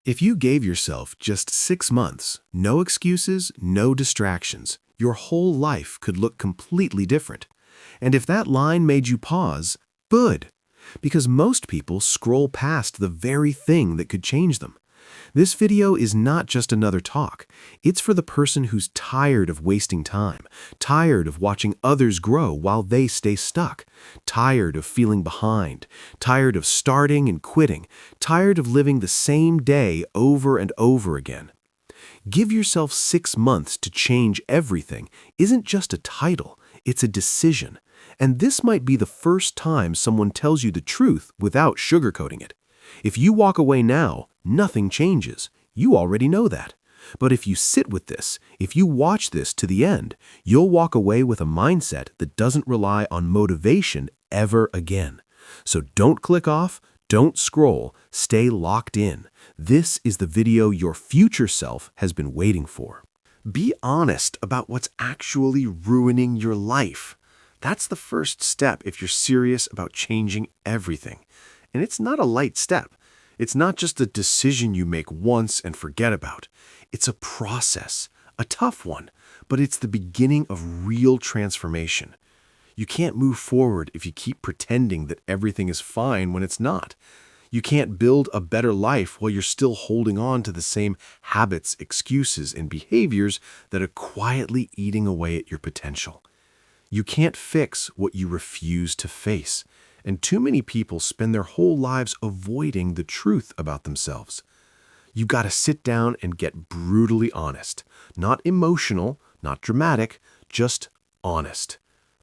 If you gave yourself just 6 months, no excuses, no distractions, your whole life could look completely different. And if that line made you pause, good. Because most people scroll past the very thing that could change them. This video is not just another talk. It's for the person who's tired of wasting time, tired of watching others grow while they stay stuck, tired of feeling behind, tired of starting and quitting, tired of living the same day over and over again. Give yourself 6 months to change everything isn't just a title, it's a decision. And this might be the first time someone tells you the truth without sugarcoating it. If you walk away now, nothing changes. You already know that. But if you sit with this, if you watch this to the end, you'll walk away with a mindset that doesn't rely on motivation ever again. So don't click off, don't scroll, stay locked in. This is the video your future self has been waiting for. Be honest about what's actually ruining your life. That's the first step if you're serious about changing everything. And it's not a light step. It's not just a decision you make once and forget about. It's a process, a tough one, but it's the beginning of real transformation. You can't move forward if you keep pretending that everything is fine when it's not. You can't build a better life while you're still holding on to the same habits, excuses, and behaviors that are quietly eating away at your potential. You can't fix what you refuse to face. And too many people spend their whole lives avoiding the truth about themselves. You've got to sit down and get brutally honest. Not emotional, not dramatic, just honest.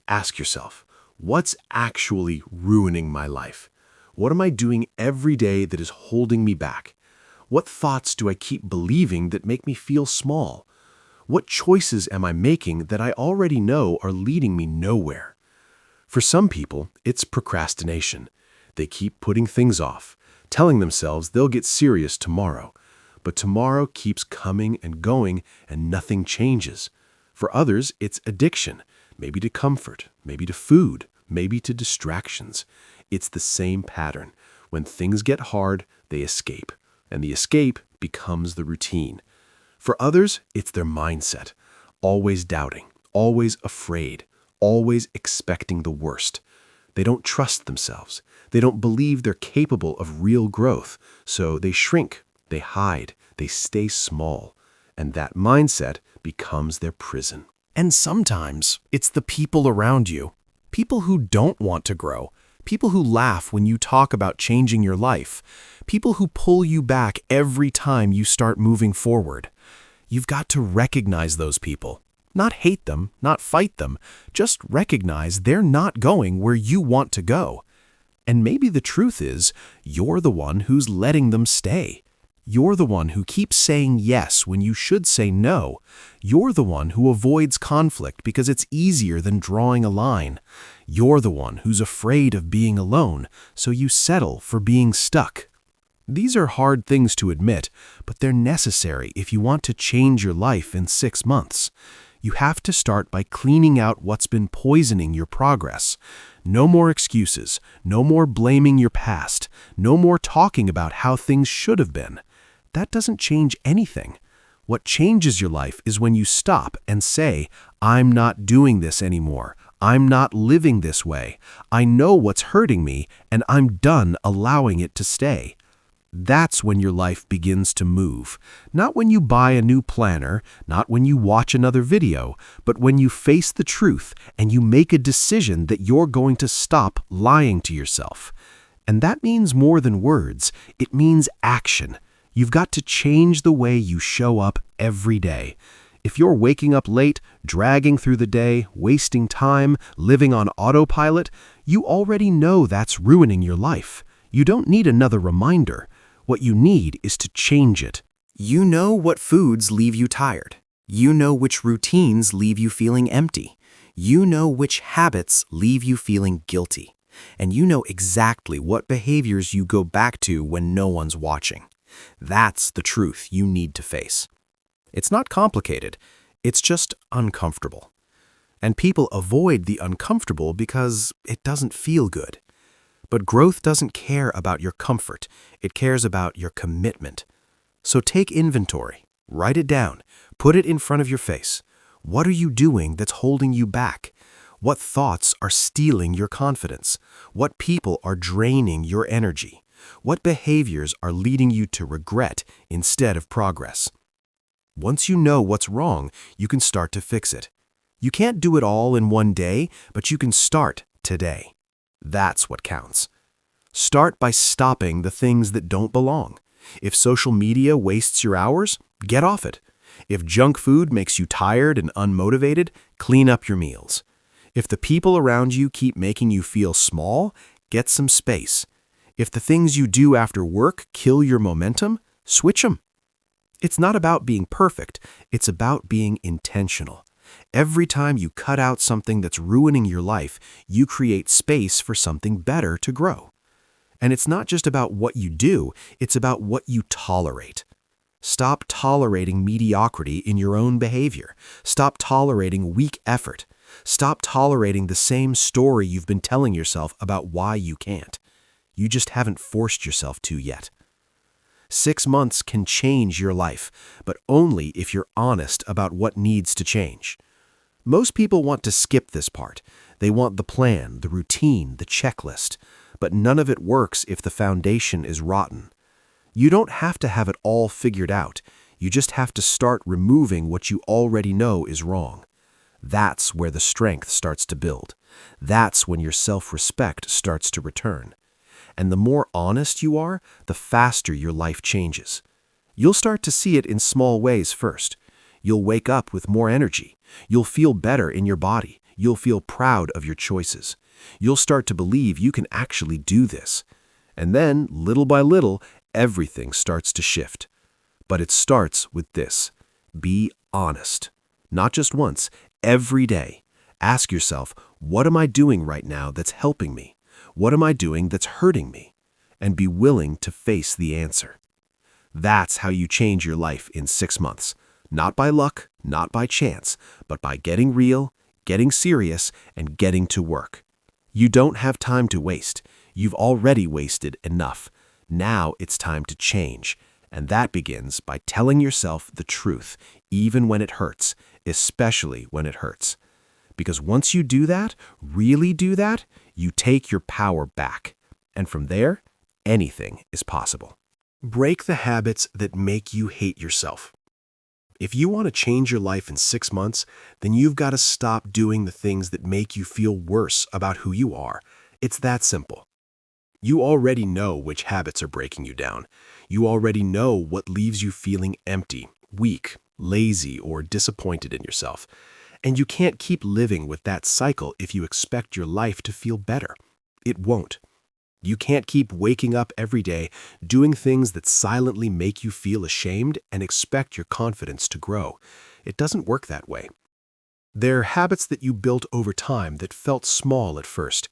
Ask yourself, what's actually ruining my life? What am I doing every day that is holding me back? What thoughts do I keep believing that make me feel small? What choices am I making that I already know are leading me nowhere? For some people, it's procrastination. They keep putting things off, telling themselves they'll get serious tomorrow. But tomorrow keeps coming and going and nothing changes. For others, it's addiction, maybe to comfort, maybe to food, maybe to distractions. It's the same pattern. When things get hard, they escape, and the escape becomes the routine. For others, it's their mindset, always doubting, always afraid, always expecting the worst. They don't trust themselves. They don't believe they're capable of real growth. So they shrink, they hide, they stay small. And that mindset becomes their prison. And sometimes it's the people around you. People who don't want to grow. People who laugh when you talk about changing your life. People who pull you back every time you start moving forward. You've got to recognize those people. Not hate them, not fight them, just recognize they're not going where you want to go. And maybe the truth is, you're the one who's letting them stay. You're the one who keeps saying yes when you should say no. You're the one who avoids conflict because it's easier than drawing a line. You're the one who's afraid of being alone, so you settle for being stuck. These are hard things to admit, but they're necessary if you want to change your life in 6 months. You have to start by cleaning out what's been poisoning your progress. No more excuses, no more blaming your past, no more talking about how things should have been. That doesn't change anything. What changes your life is when you stop and say, I'm not doing this anymore. I'm not living this way. I know what's hurting me, and I'm done allowing it to stay. That's when your life begins to move. Not when you buy a new planner, not when you watch another video, but when you face the truth and you make a decision that you're going to stop lying to yourself. And that means more than words. It means action. You've got to change the way you show up every day. If you're waking up late, dragging through the day, wasting time, living on autopilot, you already know that's ruining your life. You don't need another reminder. What you need is to change it. You know what foods leave you tired. You know which routines leave you feeling empty. You know which habits leave you feeling guilty. And you know exactly what behaviors you go back to when no one's watching. That's the truth you need to face. It's not complicated. It's just uncomfortable. And people avoid the uncomfortable because it doesn't feel good. But growth doesn't care about your comfort. It cares about your commitment. So take inventory, write it down, put it in front of your face. What are you doing that's holding you back? What thoughts are stealing your confidence? What people are draining your energy? What behaviors are leading you to regret instead of progress? Once you know what's wrong, you can start to fix it. You can't do it all in one day, but you can start today. That's what counts. Start by stopping the things that don't belong. If social media wastes your hours, get off it. If junk food makes you tired and unmotivated, clean up your meals. If the people around you keep making you feel small, get some space. If the things you do after work kill your momentum, switch them. It's not about being perfect, it's about being intentional. Every time you cut out something that's ruining your life, you create space for something better to grow. And it's not just about what you do, it's about what you tolerate. Stop tolerating mediocrity in your own behavior. Stop tolerating weak effort. Stop tolerating the same story you've been telling yourself about why you can't. You just haven't forced yourself to yet. 6 months can change your life, but only if you're honest about what needs to change. Most people want to skip this part. They want the plan, the routine, the checklist, but none of it works if the foundation is rotten. You don't have to have it all figured out. You just have to start removing what you already know is wrong. That's where the strength starts to build. That's when your self-respect starts to return. And the more honest you are, the faster your life changes. You'll start to see it in small ways first. You'll wake up with more energy. You'll feel better in your body. You'll feel proud of your choices. You'll start to believe you can actually do this. And then, little by little, everything starts to shift. But it starts with this. Be honest. Not just once, every day. Ask yourself, what am I doing right now that's helping me? What am I doing that's hurting me? And be willing to face the answer. That's how you change your life in 6 months. Not by luck, not by chance, but by getting real, getting serious, and getting to work. You don't have time to waste. You've already wasted enough. Now it's time to change. And that begins by telling yourself the truth, even when it hurts, especially when it hurts. Because once you do that, really do that, you take your power back. And from there, anything is possible. Break the habits that make you hate yourself. If you want to change your life in 6 months, then you've got to stop doing the things that make you feel worse about who you are. It's that simple. You already know which habits are breaking you down. You already know what leaves you feeling empty, weak, lazy, or disappointed in yourself. And you can't keep living with that cycle if you expect your life to feel better. It won't. You can't keep waking up every day doing things that silently make you feel ashamed and expect your confidence to grow. It doesn't work that way. They're habits that you built over time that felt small at first.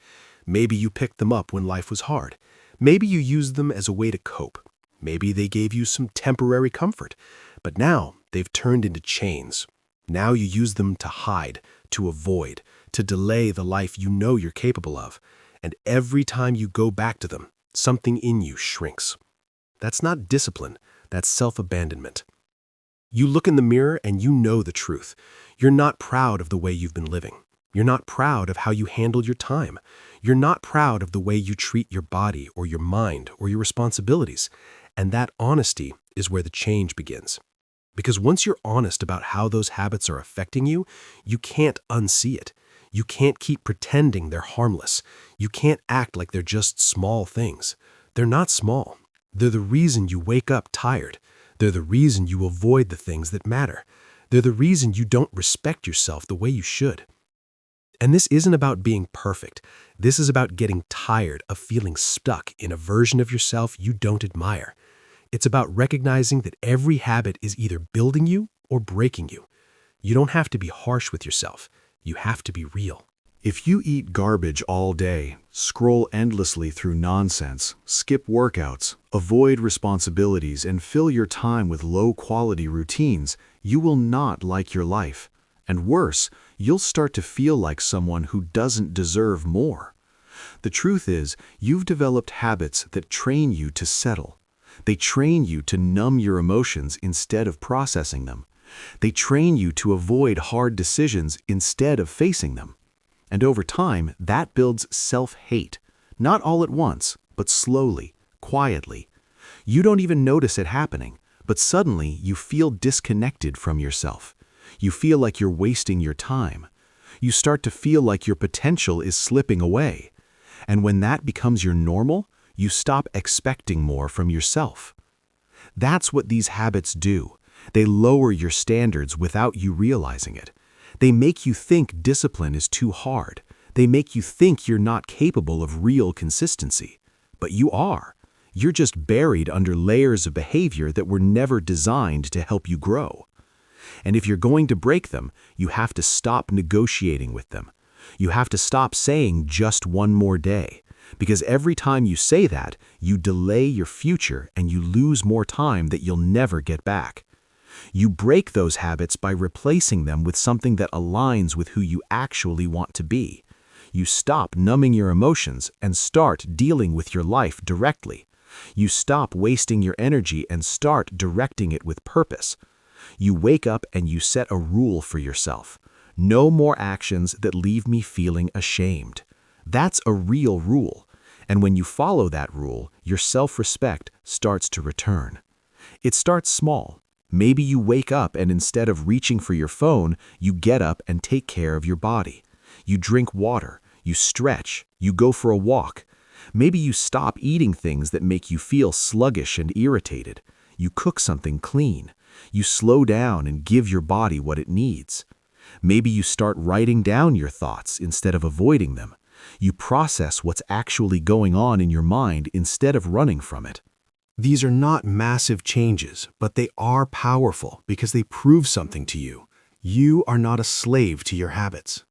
Maybe you picked them up when life was hard. Maybe you used them as a way to cope. Maybe they gave you some temporary comfort. But now they've turned into chains. Now you use them to hide, to avoid, to delay the life you know you're capable of. And every time you go back to them, something in you shrinks. That's not discipline, that's self-abandonment. You look in the mirror and you know the truth. You're not proud of the way you've been living. You're not proud of how you handled your time. You're not proud of the way you treat your body or your mind or your responsibilities. And that honesty is where the change begins. Because once you're honest about how those habits are affecting you, you can't unsee it. You can't keep pretending they're harmless. You can't act like they're just small things. They're not small. They're the reason you wake up tired. They're the reason you avoid the things that matter. They're the reason you don't respect yourself the way you should. And this isn't about being perfect. This is about getting tired of feeling stuck in a version of yourself you don't admire. It's about recognizing that every habit is either building you or breaking you. You don't have to be harsh with yourself. You have to be real. If you eat garbage all day, scroll endlessly through nonsense, skip workouts, avoid responsibilities, and fill your time with low-quality routines, you will not like your life. And worse, you'll start to feel like someone who doesn't deserve more. The truth is, you've developed habits that train you to settle. They train you to numb your emotions instead of processing them. They train you to avoid hard decisions instead of facing them. And over time, that builds self-hate, not all at once, but slowly, quietly. You don't even notice it happening, but suddenly you feel disconnected from yourself. You feel like you're wasting your time. You start to feel like your potential is slipping away. And when that becomes your normal, you stop expecting more from yourself. That's what these habits do. They lower your standards without you realizing it. They make you think discipline is too hard. They make you think you're not capable of real consistency. But you are. You're just buried under layers of behavior that were never designed to help you grow. And if you're going to break them, you have to stop negotiating with them. You have to stop saying just one more day. Because every time you say that, you delay your future and you lose more time that you'll never get back. You break those habits by replacing them with something that aligns with who you actually want to be. You stop numbing your emotions and start dealing with your life directly. You stop wasting your energy and start directing it with purpose. You wake up and you set a rule for yourself. No more actions that leave me feeling ashamed. That's a real rule. And when you follow that rule, your self-respect starts to return. It starts small. Maybe you wake up and instead of reaching for your phone, you get up and take care of your body. You drink water, you stretch, you go for a walk. Maybe you stop eating things that make you feel sluggish and irritated. You cook something clean. You slow down and give your body what it needs. Maybe you start writing down your thoughts instead of avoiding them. You process what's actually going on in your mind instead of running from it. These are not massive changes, but they are powerful because they prove something to you. You are not a slave to your habits.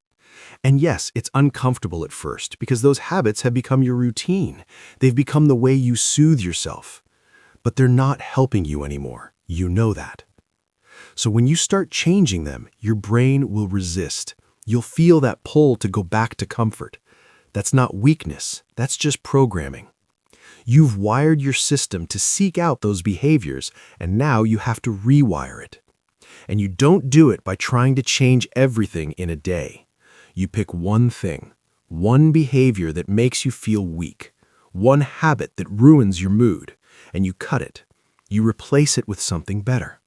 And yes, it's uncomfortable at first because those habits have become your routine. They've become the way you soothe yourself. But they're not helping you anymore. You know that. So when you start changing them, your brain will resist. You'll feel that pull to go back to comfort. That's not weakness. That's just programming. You've wired your system to seek out those behaviors, and now you have to rewire it. And you don't do it by trying to change everything in a day. You pick one thing, one behavior that makes you feel weak, one habit that ruins your mood, and you cut it. You replace it with something better.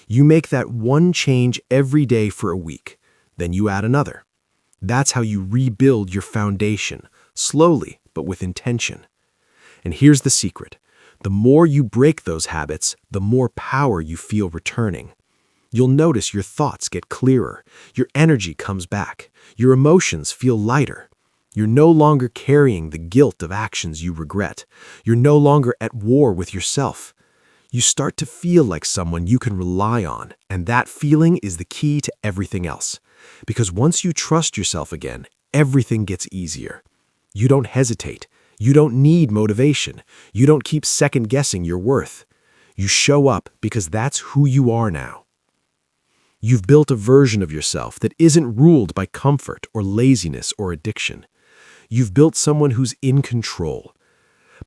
You make that one change every day for a week, then you add another. That's how you rebuild your foundation, slowly but with intention. And here's the secret. The more you break those habits, the more power you feel returning. You'll notice your thoughts get clearer, your energy comes back, your emotions feel lighter. You're no longer carrying the guilt of actions you regret. You're no longer at war with yourself. You start to feel like someone you can rely on, and that feeling is the key to everything else. Because once you trust yourself again, everything gets easier. You don't hesitate. You don't need motivation. You don't keep second-guessing your worth. You show up because that's who you are now. You've built a version of yourself that isn't ruled by comfort or laziness or addiction. You've built someone who's in control.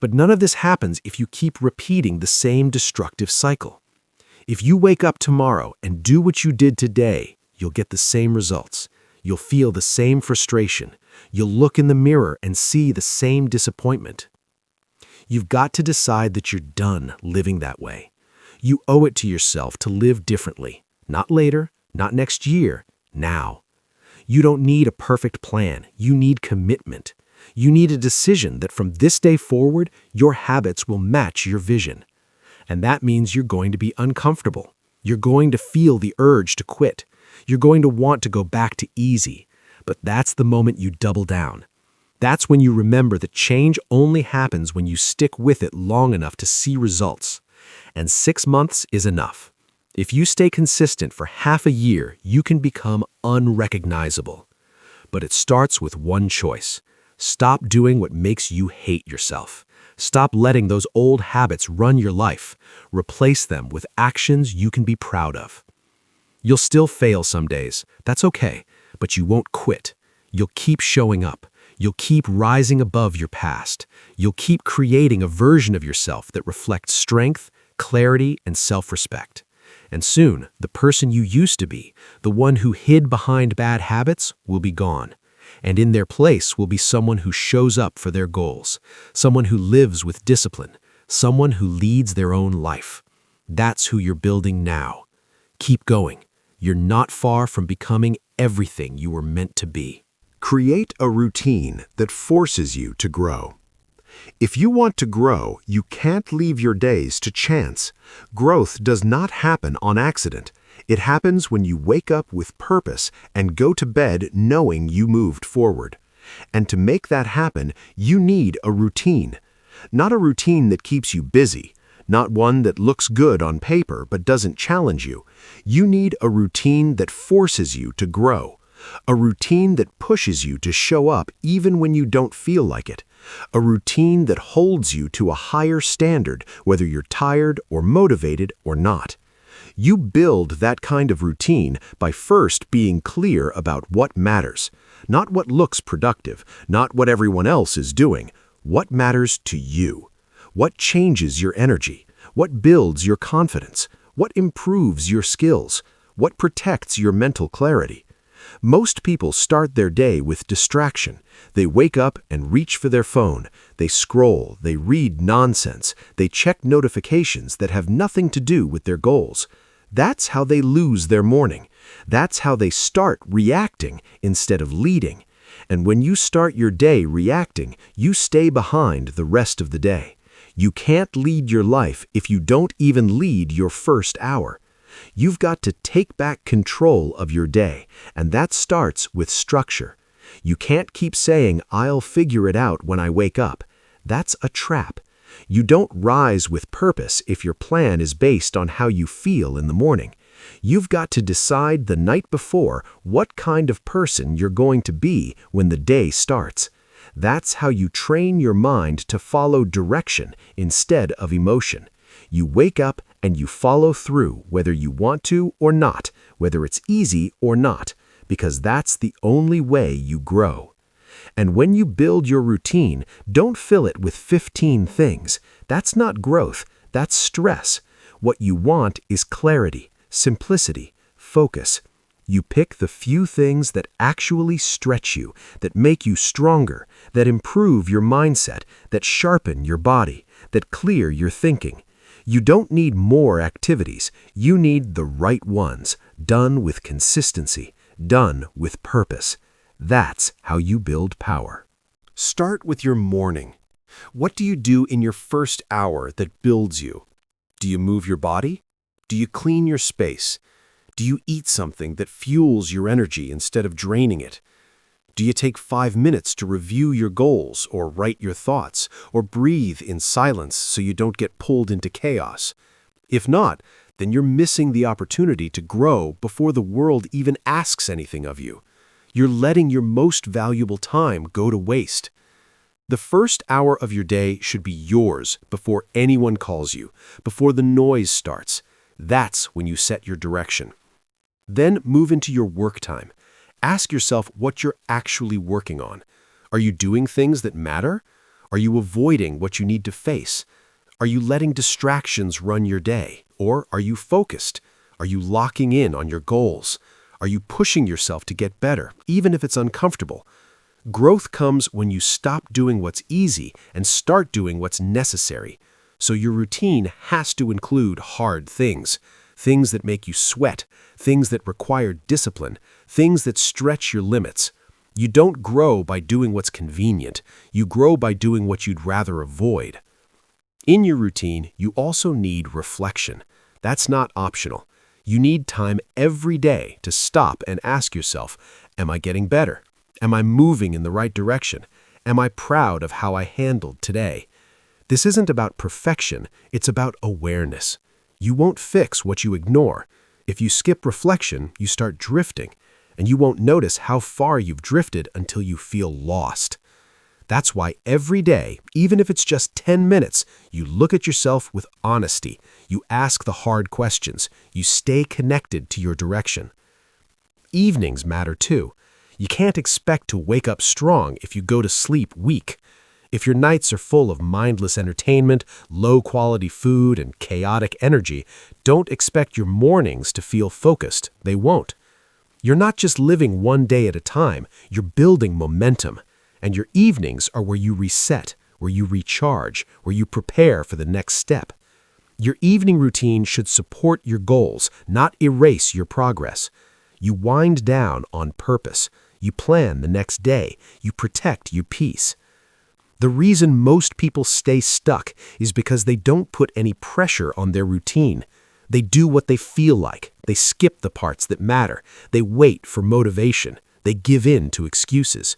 But none of this happens if you keep repeating the same destructive cycle. If you wake up tomorrow and do what you did today, you'll get the same results. You'll feel the same frustration. You'll look in the mirror and see the same disappointment. You've got to decide that you're done living that way. You owe it to yourself to live differently. Not later, not next year, now. You don't need a perfect plan. You need commitment. You need a decision that from this day forward, your habits will match your vision. And that means you're going to be uncomfortable. You're going to feel the urge to quit. You're going to want to go back to easy. But that's the moment you double down. That's when you remember that change only happens when you stick with it long enough to see results. And 6 months is enough. If you stay consistent for half a year, you can become unrecognizable. But it starts with one choice. Stop doing what makes you hate yourself. Stop letting those old habits run your life. Replace them with actions you can be proud of. You'll still fail some days. That's okay, but you won't quit. You'll keep showing up. You'll keep rising above your past. You'll keep creating a version of yourself that reflects strength, clarity, and self-respect. And soon, the person you used to be, the one who hid behind bad habits, will be gone. And in their place will be someone who shows up for their goals, someone who lives with discipline, someone who leads their own life. That's who you're building now. Keep going. You're not far from becoming everything you were meant to be. Create a routine that forces you to grow. If you want to grow, you can't leave your days to chance. Growth does not happen on accident. It happens when you wake up with purpose and go to bed knowing you moved forward. And to make that happen, you need a routine. Not a routine that keeps you busy, not one that looks good on paper but doesn't challenge you. You need a routine that forces you to grow. A routine that pushes you to show up even when you don't feel like it. A routine that holds you to a higher standard, whether you're tired or motivated or not. You build that kind of routine by first being clear about what matters. Not what looks productive, not what everyone else is doing. What matters to you? What changes your energy? What builds your confidence? What improves your skills? What protects your mental clarity? Most people start their day with distraction. They wake up and reach for their phone. They scroll, they read nonsense, they check notifications that have nothing to do with their goals. That's how they lose their morning. That's how they start reacting instead of leading. And when you start your day reacting, you stay behind the rest of the day. You can't lead your life if you don't even lead your first hour. You've got to take back control of your day, and that starts with structure. You can't keep saying, "I'll figure it out when I wake up." That's a trap. You don't rise with purpose if your plan is based on how you feel in the morning. You've got to decide the night before what kind of person you're going to be when the day starts. That's how you train your mind to follow direction instead of emotion. You wake up and you follow through whether you want to or not, whether it's easy or not, because that's the only way you grow. And when you build your routine, don't fill it with 15 things. That's not growth, that's stress. What you want is clarity, simplicity, focus. You pick the few things that actually stretch you, that make you stronger, that improve your mindset, that sharpen your body, that clear your thinking. You don't need more activities. You need the right ones, done with consistency, done with purpose. That's how you build power. Start with your morning. What do you do in your first hour that builds you? Do you move your body? Do you clean your space? Do you eat something that fuels your energy instead of draining it? Do you take 5 minutes to review your goals or write your thoughts or breathe in silence so you don't get pulled into chaos? If not, then you're missing the opportunity to grow before the world even asks anything of you. You're letting your most valuable time go to waste. The first hour of your day should be yours before anyone calls you, before the noise starts. That's when you set your direction. Then move into your work time. Ask yourself what you're actually working on. Are you doing things that matter? Are you avoiding what you need to face? Are you letting distractions run your day? Or are you focused? Are you locking in on your goals? Are you pushing yourself to get better, even if it's uncomfortable? Growth comes when you stop doing what's easy and start doing what's necessary. So your routine has to include hard things. Things that make you sweat, things that require discipline, things that stretch your limits. You don't grow by doing what's convenient. You grow by doing what you'd rather avoid. In your routine, you also need reflection. That's not optional. You need time every day to stop and ask yourself, am I getting better? Am I moving in the right direction? Am I proud of how I handled today? This isn't about perfection, it's about awareness. You won't fix what you ignore. If you skip reflection, you start drifting, and you won't notice how far you've drifted until you feel lost. That's why every day, even if it's just 10 minutes, you look at yourself with honesty. You ask the hard questions. You stay connected to your direction. Evenings matter too. You can't expect to wake up strong if you go to sleep weak. If your nights are full of mindless entertainment, low-quality food, and chaotic energy, don't expect your mornings to feel focused. They won't. You're not just living one day at a time, you're building momentum. And your evenings are where you reset, where you recharge, where you prepare for the next step. Your evening routine should support your goals, not erase your progress. You wind down on purpose. You plan the next day. You protect your peace. The reason most people stay stuck is because they don't put any pressure on their routine. They do what they feel like. They skip the parts that matter. They wait for motivation. They give in to excuses.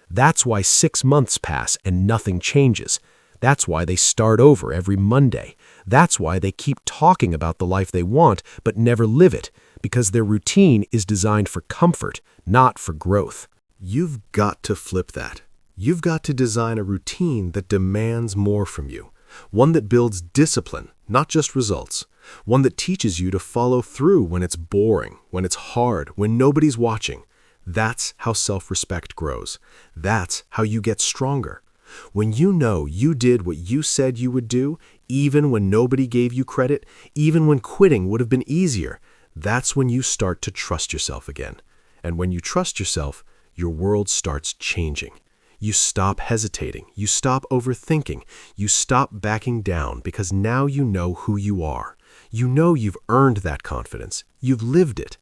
That's why 6 months pass and nothing changes. That's why they start over every Monday. That's why they keep talking about the life they want but never live it, because their routine is designed for comfort, not for growth. You've got to flip that. You've got to design a routine that demands more from you. One that builds discipline, not just results. One that teaches you to follow through when it's boring, when it's hard, when nobody's watching. That's how self-respect grows. That's how you get stronger. When you know you did what you said you would do, even when nobody gave you credit, even when quitting would have been easier, that's when you start to trust yourself again. And when you trust yourself, your world starts changing. You stop hesitating. You stop overthinking. You stop backing down because now you know who you are. You know you've earned that confidence. You've lived it.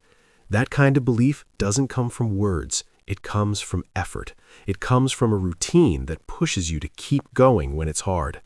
That kind of belief doesn't come from words. It comes from effort. It comes from a routine that pushes you to keep going when it's hard.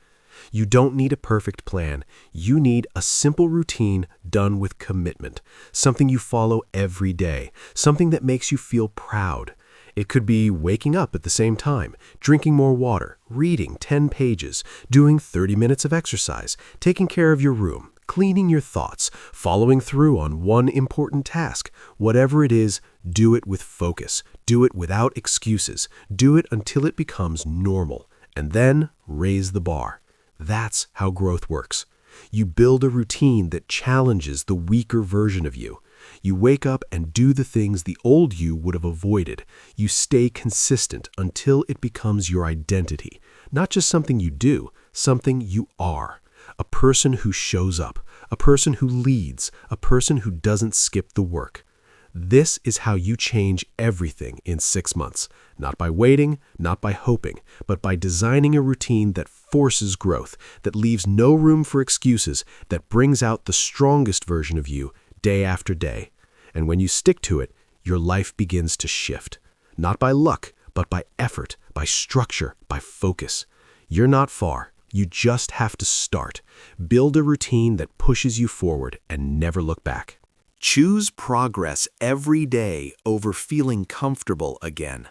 You don't need a perfect plan. You need a simple routine done with commitment, something you follow every day, something that makes you feel proud. It could be waking up at the same time, drinking more water, reading 10 pages, doing 30 minutes of exercise, taking care of your room, cleaning your thoughts, following through on one important task. Whatever it is, do it with focus. Do it without excuses. Do it until it becomes normal. And then raise the bar. That's how growth works. You build a routine that challenges the weaker version of you. You wake up and do the things the old you would have avoided. You stay consistent until it becomes your identity. Not just something you do, something you are. A person who shows up, a person who leads, a person who doesn't skip the work. This is how you change everything in 6 months. Not by waiting, not by hoping, but by designing a routine that forces growth, that leaves no room for excuses, that brings out the strongest version of you day after day. And when you stick to it, your life begins to shift. Not by luck, but by effort, by structure, by focus. You're not far. You just have to start. Build a routine that pushes you forward and never look back. Choose progress every day over feeling comfortable again.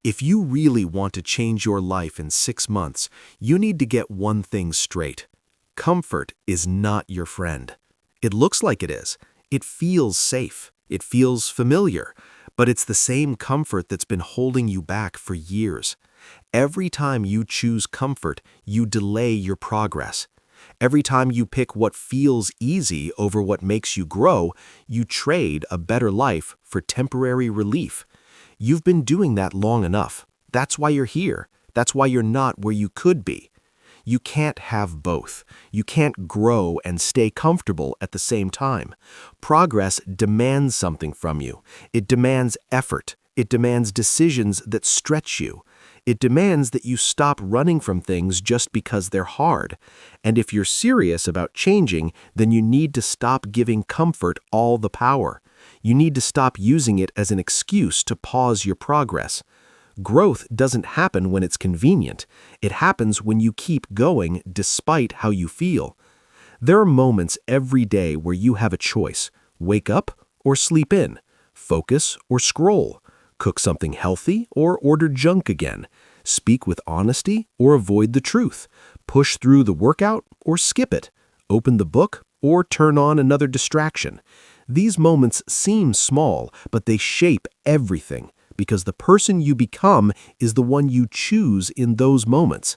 If you really want to change your life in 6 months, you need to get one thing straight. Comfort is not your friend. It looks like it is. It feels safe. It feels familiar. But it's the same comfort that's been holding you back for years. Every time you choose comfort, you delay your progress. Every time you pick what feels easy over what makes you grow, you trade a better life for temporary relief. You've been doing that long enough. That's why you're here. That's why you're not where you could be. You can't have both. You can't grow and stay comfortable at the same time. Progress demands something from you. It demands effort. It demands decisions that stretch you. It demands that you stop running from things just because they're hard. And if you're serious about changing, then you need to stop giving comfort all the power. You need to stop using it as an excuse to pause your progress. Growth doesn't happen when it's convenient. It happens when you keep going despite how you feel. There are moments every day where you have a choice: wake up or sleep in, focus or scroll, cook something healthy or order junk again, speak with honesty or avoid the truth, push through the workout or skip it, open the book or turn on another distraction. These moments seem small, but they shape everything, because the person you become is the one you choose in those moments.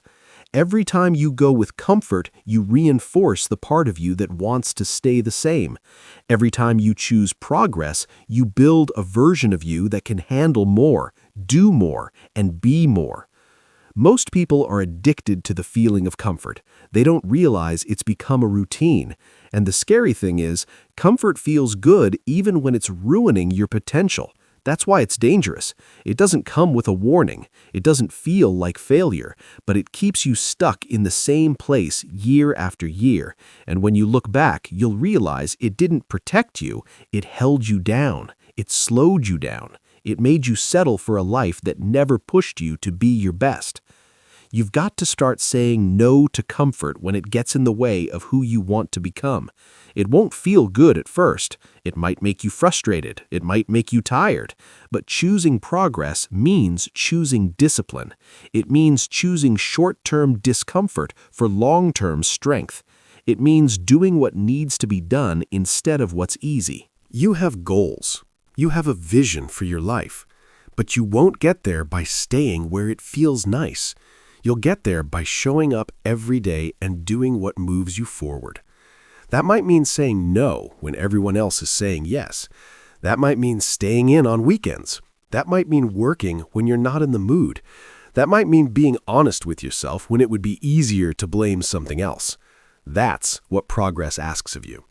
Every time you go with comfort, you reinforce the part of you that wants to stay the same. Every time you choose progress, you build a version of you that can handle more, do more, and be more. Most people are addicted to the feeling of comfort. They don't realize it's become a routine. And the scary thing is, comfort feels good even when it's ruining your potential. That's why it's dangerous. It doesn't come with a warning. It doesn't feel like failure, but it keeps you stuck in the same place year after year. And when you look back, you'll realize it didn't protect you. It held you down. It slowed you down. It made you settle for a life that never pushed you to be your best. You've got to start saying no to comfort when it gets in the way of who you want to become. It won't feel good at first. It might make you frustrated. It might make you tired. But choosing progress means choosing discipline. It means choosing short-term discomfort for long-term strength. It means doing what needs to be done instead of what's easy. You have goals. You have a vision for your life. But you won't get there by staying where it feels nice. You'll get there by showing up every day and doing what moves you forward. That might mean saying no when everyone else is saying yes. That might mean staying in on weekends. That might mean working when you're not in the mood. That might mean being honest with yourself when it would be easier to blame something else. That's what progress asks of you.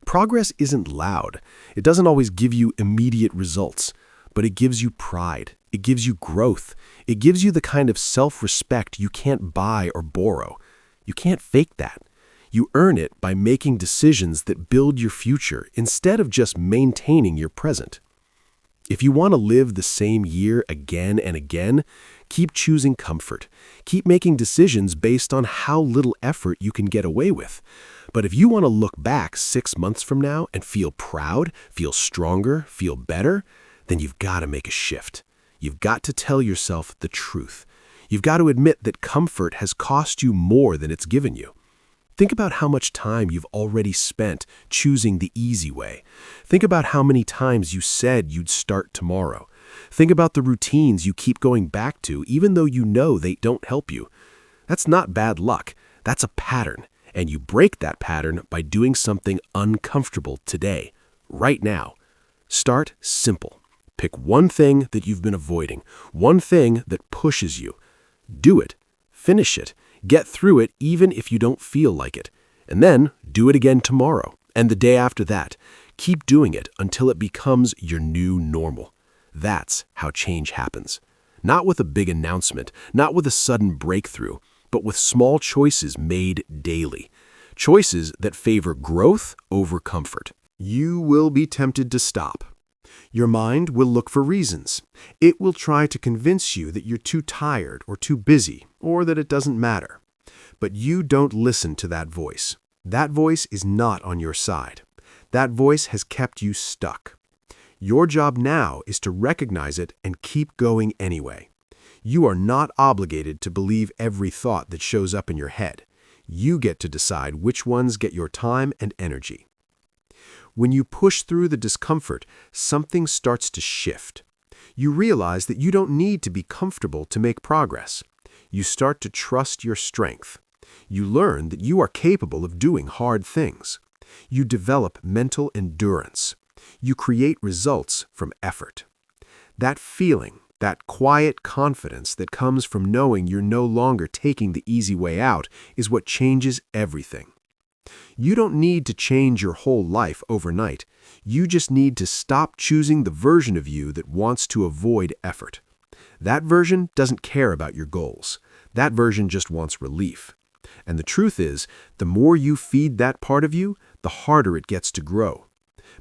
Progress isn't loud. It doesn't always give you immediate results, but it gives you pride. It gives you growth. It gives you the kind of self-respect you can't buy or borrow. You can't fake that. You earn it by making decisions that build your future instead of just maintaining your present. If you want to live the same year again and again, keep choosing comfort. Keep making decisions based on how little effort you can get away with. But if you want to look back 6 months from now and feel proud, feel stronger, feel better, then you've got to make a shift. You've got to tell yourself the truth. You've got to admit that comfort has cost you more than it's given you. Think about how much time you've already spent choosing the easy way. Think about how many times you said you'd start tomorrow. Think about the routines you keep going back to even though you know they don't help you. That's not bad luck. That's a pattern. And you break that pattern by doing something uncomfortable today, right now. Start simple. Pick one thing that you've been avoiding, one thing that pushes you. Do it. Finish it. Get through it even if you don't feel like it. And then do it again tomorrow and the day after that. Keep doing it until it becomes your new normal. That's how change happens. Not with a big announcement, not with a sudden breakthrough, but with small choices made daily. Choices that favor growth over comfort. You will be tempted to stop. Your mind will look for reasons. It will try to convince you that you're too tired or too busy, or that it doesn't matter. But you don't listen to that voice. That voice is not on your side. That voice has kept you stuck. Your job now is to recognize it and keep going anyway. You are not obligated to believe every thought that shows up in your head. You get to decide which ones get your time and energy. When you push through the discomfort, something starts to shift. You realize that you don't need to be comfortable to make progress. You start to trust your strength. You learn that you are capable of doing hard things. You develop mental endurance. You create results from effort. That feeling, that quiet confidence that comes from knowing you're no longer taking the easy way out is what changes everything. You don't need to change your whole life overnight. You just need to stop choosing the version of you that wants to avoid effort. That version doesn't care about your goals. That version just wants relief. And the truth is, the more you feed that part of you, the harder it gets to grow.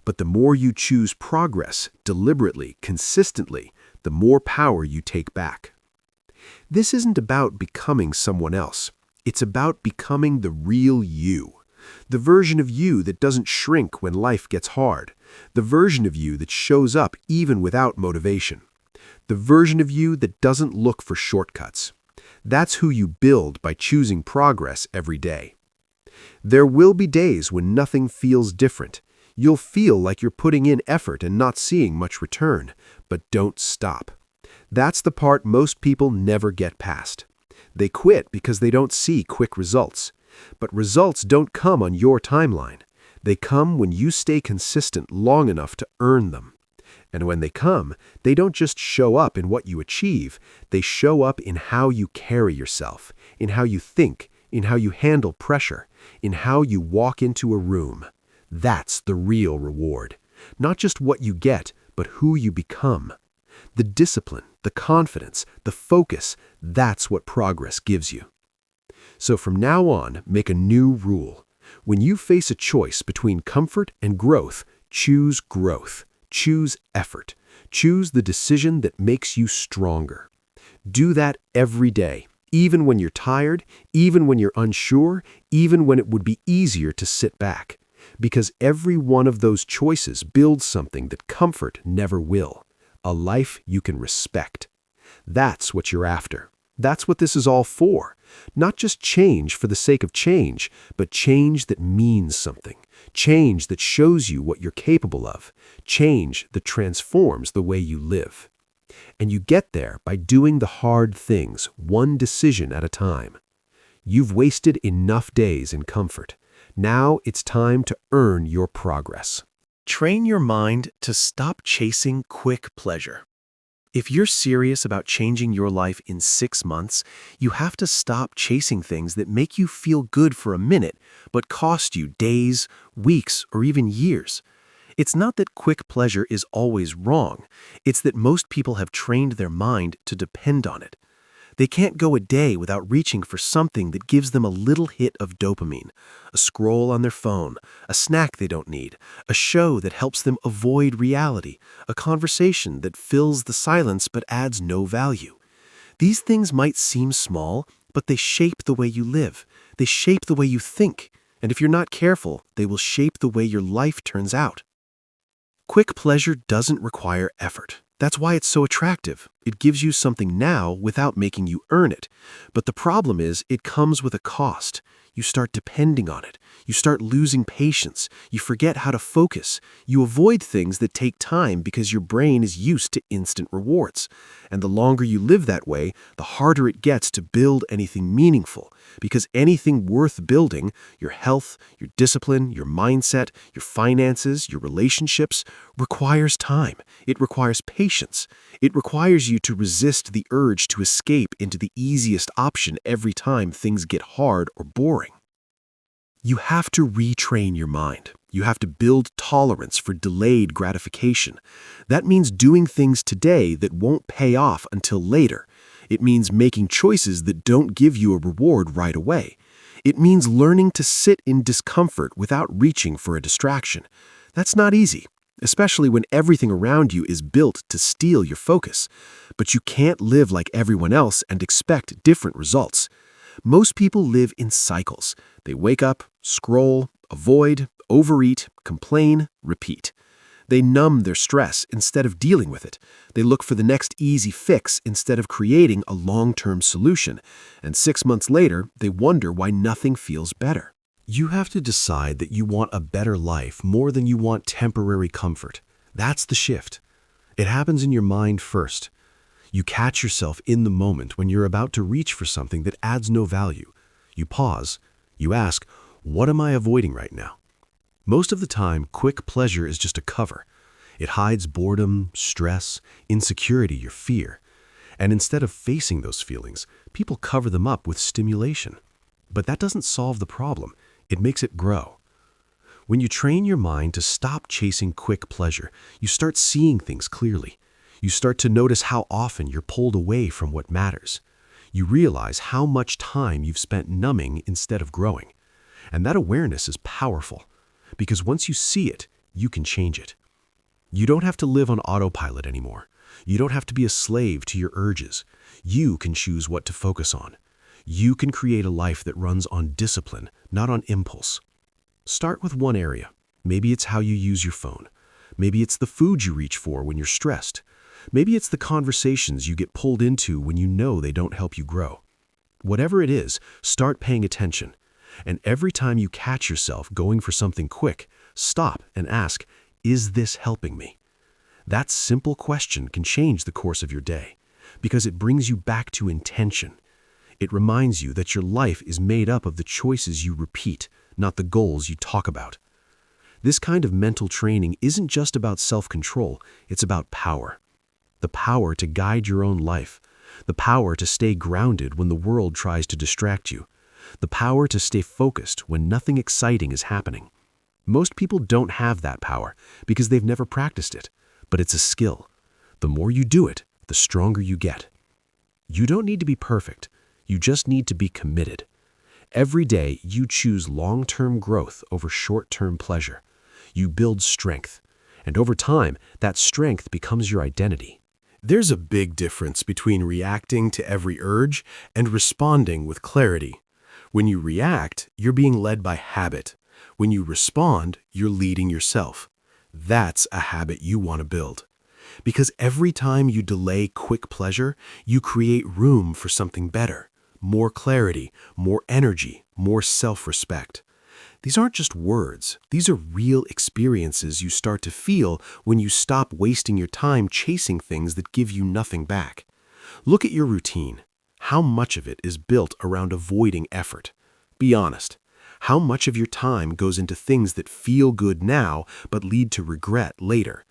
But the more you choose progress, deliberately, consistently, the more power you take back. This isn't about becoming someone else. It's about becoming the real you. The version of you that doesn't shrink when life gets hard. The version of you that shows up even without motivation. The version of you that doesn't look for shortcuts. That's who you build by choosing progress every day. There will be days when nothing feels different. You'll feel like you're putting in effort and not seeing much return, but don't stop. That's the part most people never get past. They quit because they don't see quick results. But results don't come on your timeline. They come when you stay consistent long enough to earn them. And when they come, they don't just show up in what you achieve, they show up in how you carry yourself, in how you think, in how you handle pressure, in how you walk into a room. That's the real reward. Not just what you get, but who you become. The discipline, the confidence, the focus, that's what progress gives you. So from now on, make a new rule. When you face a choice between comfort and growth, choose growth. Choose effort. Choose the decision that makes you stronger. Do that every day, even when you're tired, even when you're unsure, even when it would be easier to sit back. Because every one of those choices builds something that comfort never will. A life you can respect. That's what you're after. That's what this is all for. Not just change for the sake of change, but change that means something. Change that shows you what you're capable of. Change that transforms the way you live. And you get there by doing the hard things, one decision at a time. You've wasted enough days in comfort. Now it's time to earn your progress. Train your mind to stop chasing quick pleasure. If you're serious about changing your life in 6 months, you have to stop chasing things that make you feel good for a minute, but cost you days, weeks, or even years. It's not that quick pleasure is always wrong. It's that most people have trained their mind to depend on it. They can't go a day without reaching for something that gives them a little hit of dopamine, a scroll on their phone, a snack they don't need, a show that helps them avoid reality, a conversation that fills the silence but adds no value. These things might seem small, but they shape the way you live. They shape the way you think. And if you're not careful, they will shape the way your life turns out. Quick pleasure doesn't require effort. That's why it's so attractive. It gives you something now without making you earn it. But the problem is, it comes with a cost. You start depending on it. You start losing patience. You forget how to focus. You avoid things that take time because your brain is used to instant rewards. And the longer you live that way, the harder it gets to build anything meaningful. Because anything worth building, your health, your discipline, your mindset, your finances, your relationships, requires time. It requires patience. It requires you to resist the urge to escape into the easiest option every time things get hard or boring. You have to retrain your mind. You have to build tolerance for delayed gratification. That means doing things today that won't pay off until later. It means making choices that don't give you a reward right away. It means learning to sit in discomfort without reaching for a distraction. That's not easy, especially when everything around you is built to steal your focus. But you can't live like everyone else and expect different results. Most people live in cycles. They wake up, scroll, avoid, overeat, complain, repeat. They numb their stress instead of dealing with it. They look for the next easy fix instead of creating a long-term solution. And 6 months later, they wonder why nothing feels better. You have to decide that you want a better life more than you want temporary comfort. That's the shift. It happens in your mind first. You catch yourself in the moment when you're about to reach for something that adds no value. You pause. You ask, what am I avoiding right now? Most of the time, quick pleasure is just a cover. It hides boredom, stress, insecurity, or fear. And instead of facing those feelings, people cover them up with stimulation. But that doesn't solve the problem. It makes it grow. When you train your mind to stop chasing quick pleasure, you start seeing things clearly. You start to notice how often you're pulled away from what matters. You realize how much time you've spent numbing instead of growing. And that awareness is powerful, because once you see it, you can change it. You don't have to live on autopilot anymore. You don't have to be a slave to your urges. You can choose what to focus on. You can create a life that runs on discipline, not on impulse. Start with one area. Maybe it's how you use your phone. Maybe it's the food you reach for when you're stressed. Maybe it's the conversations you get pulled into when you know they don't help you grow. Whatever it is, start paying attention. And every time you catch yourself going for something quick, stop and ask, is this helping me? That simple question can change the course of your day, because it brings you back to intention. It reminds you that your life is made up of the choices you repeat, not the goals you talk about. This kind of mental training isn't just about self-control, it's about power. The power to guide your own life. The power to stay grounded when the world tries to distract you. The power to stay focused when nothing exciting is happening. Most people don't have that power because they've never practiced it, but it's a skill. The more you do it, the stronger you get. You don't need to be perfect. You just need to be committed. Every day, you choose long-term growth over short-term pleasure. You build strength, and over time, that strength becomes your identity. There's a big difference between reacting to every urge and responding with clarity. When you react, you're being led by habit. When you respond, you're leading yourself. That's a habit you want to build. Because every time you delay quick pleasure, you create room for something better. More clarity, more energy, more self-respect. These aren't just words. These are real experiences you start to feel when you stop wasting your time chasing things that give you nothing back. Look at your routine. How much of it is built around avoiding effort? Be honest. How much of your time goes into things that feel good now but lead to regret later?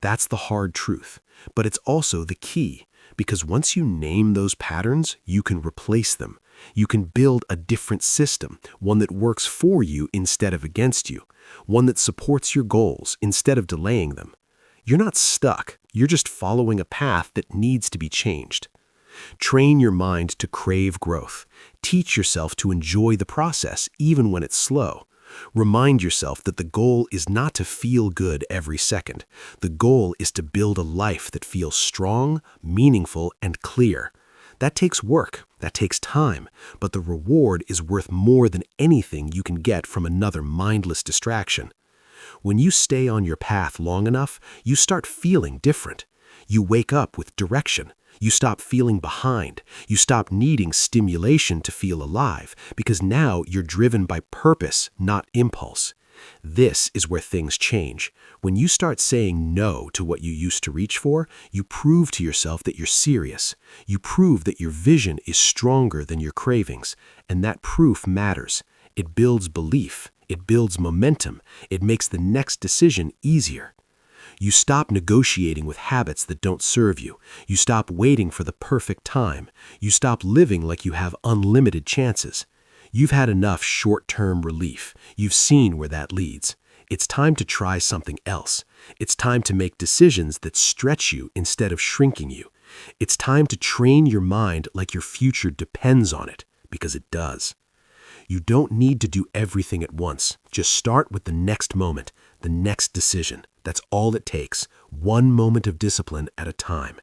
That's the hard truth, but it's also the key. Because once you name those patterns, you can replace them. You can build a different system, one that works for you instead of against you, one that supports your goals instead of delaying them. You're not stuck, you're just following a path that needs to be changed. Train your mind to crave growth. Teach yourself to enjoy the process even when it's slow. Remind yourself that the goal is not to feel good every second. The goal is to build a life that feels strong, meaningful, and clear. That takes work, that takes time, but the reward is worth more than anything you can get from another mindless distraction. When you stay on your path long enough, you start feeling different. You wake up with direction. You stop feeling behind. You stop needing stimulation to feel alive, because now you're driven by purpose, not impulse. This is where things change. When you start saying no to what you used to reach for, you prove to yourself that you're serious. You prove that your vision is stronger than your cravings, and that proof matters. It builds belief. It builds momentum. It makes the next decision easier. You stop negotiating with habits that don't serve you. You stop waiting for the perfect time. You stop living like you have unlimited chances. You've had enough short-term relief. You've seen where that leads. It's time to try something else. It's time to make decisions that stretch you instead of shrinking you. It's time to train your mind like your future depends on it, because it does. You don't need to do everything at once. Just start with the next moment, the next decision. That's all it takes, one moment of discipline at a time.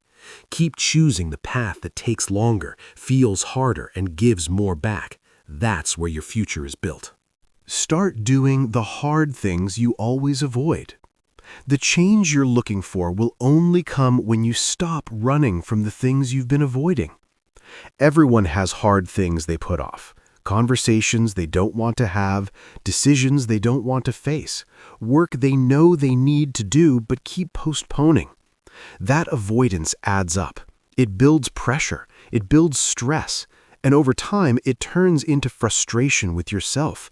Keep choosing the path that takes longer, feels harder, and gives more back. That's where your future is built. Start doing the hard things you always avoid. The change you're looking for will only come when you stop running from the things you've been avoiding. Everyone has hard things they put off. Conversations they don't want to have, decisions they don't want to face, work they know they need to do but keep postponing. That avoidance adds up. It builds pressure, it builds stress, and over time it turns into frustration with yourself.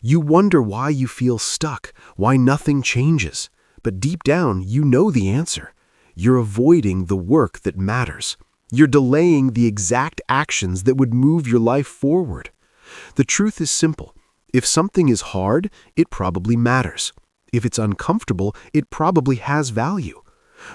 You wonder why you feel stuck, why nothing changes. But deep down, you know the answer. You're avoiding the work that matters. You're delaying the exact actions that would move your life forward. The truth is simple. If something is hard, it probably matters. If it's uncomfortable, it probably has value.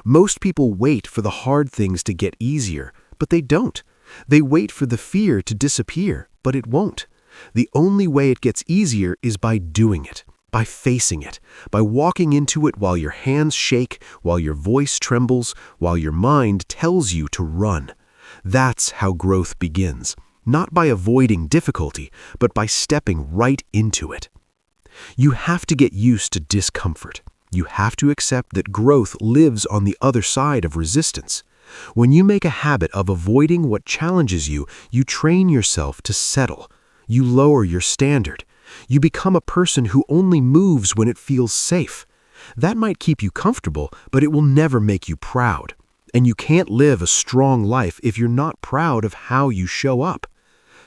Most people wait for the hard things to get easier, but they don't. They wait for the fear to disappear, but it won't. The only way it gets easier is by doing it, by facing it, by walking into it while your hands shake, while your voice trembles, while your mind tells you to run. That's how growth begins. Not by avoiding difficulty, but by stepping right into it. You have to get used to discomfort. You have to accept that growth lives on the other side of resistance. When you make a habit of avoiding what challenges you, you train yourself to settle. You lower your standard. You become a person who only moves when it feels safe. That might keep you comfortable, but it will never make you proud. And you can't live a strong life if you're not proud of how you show up.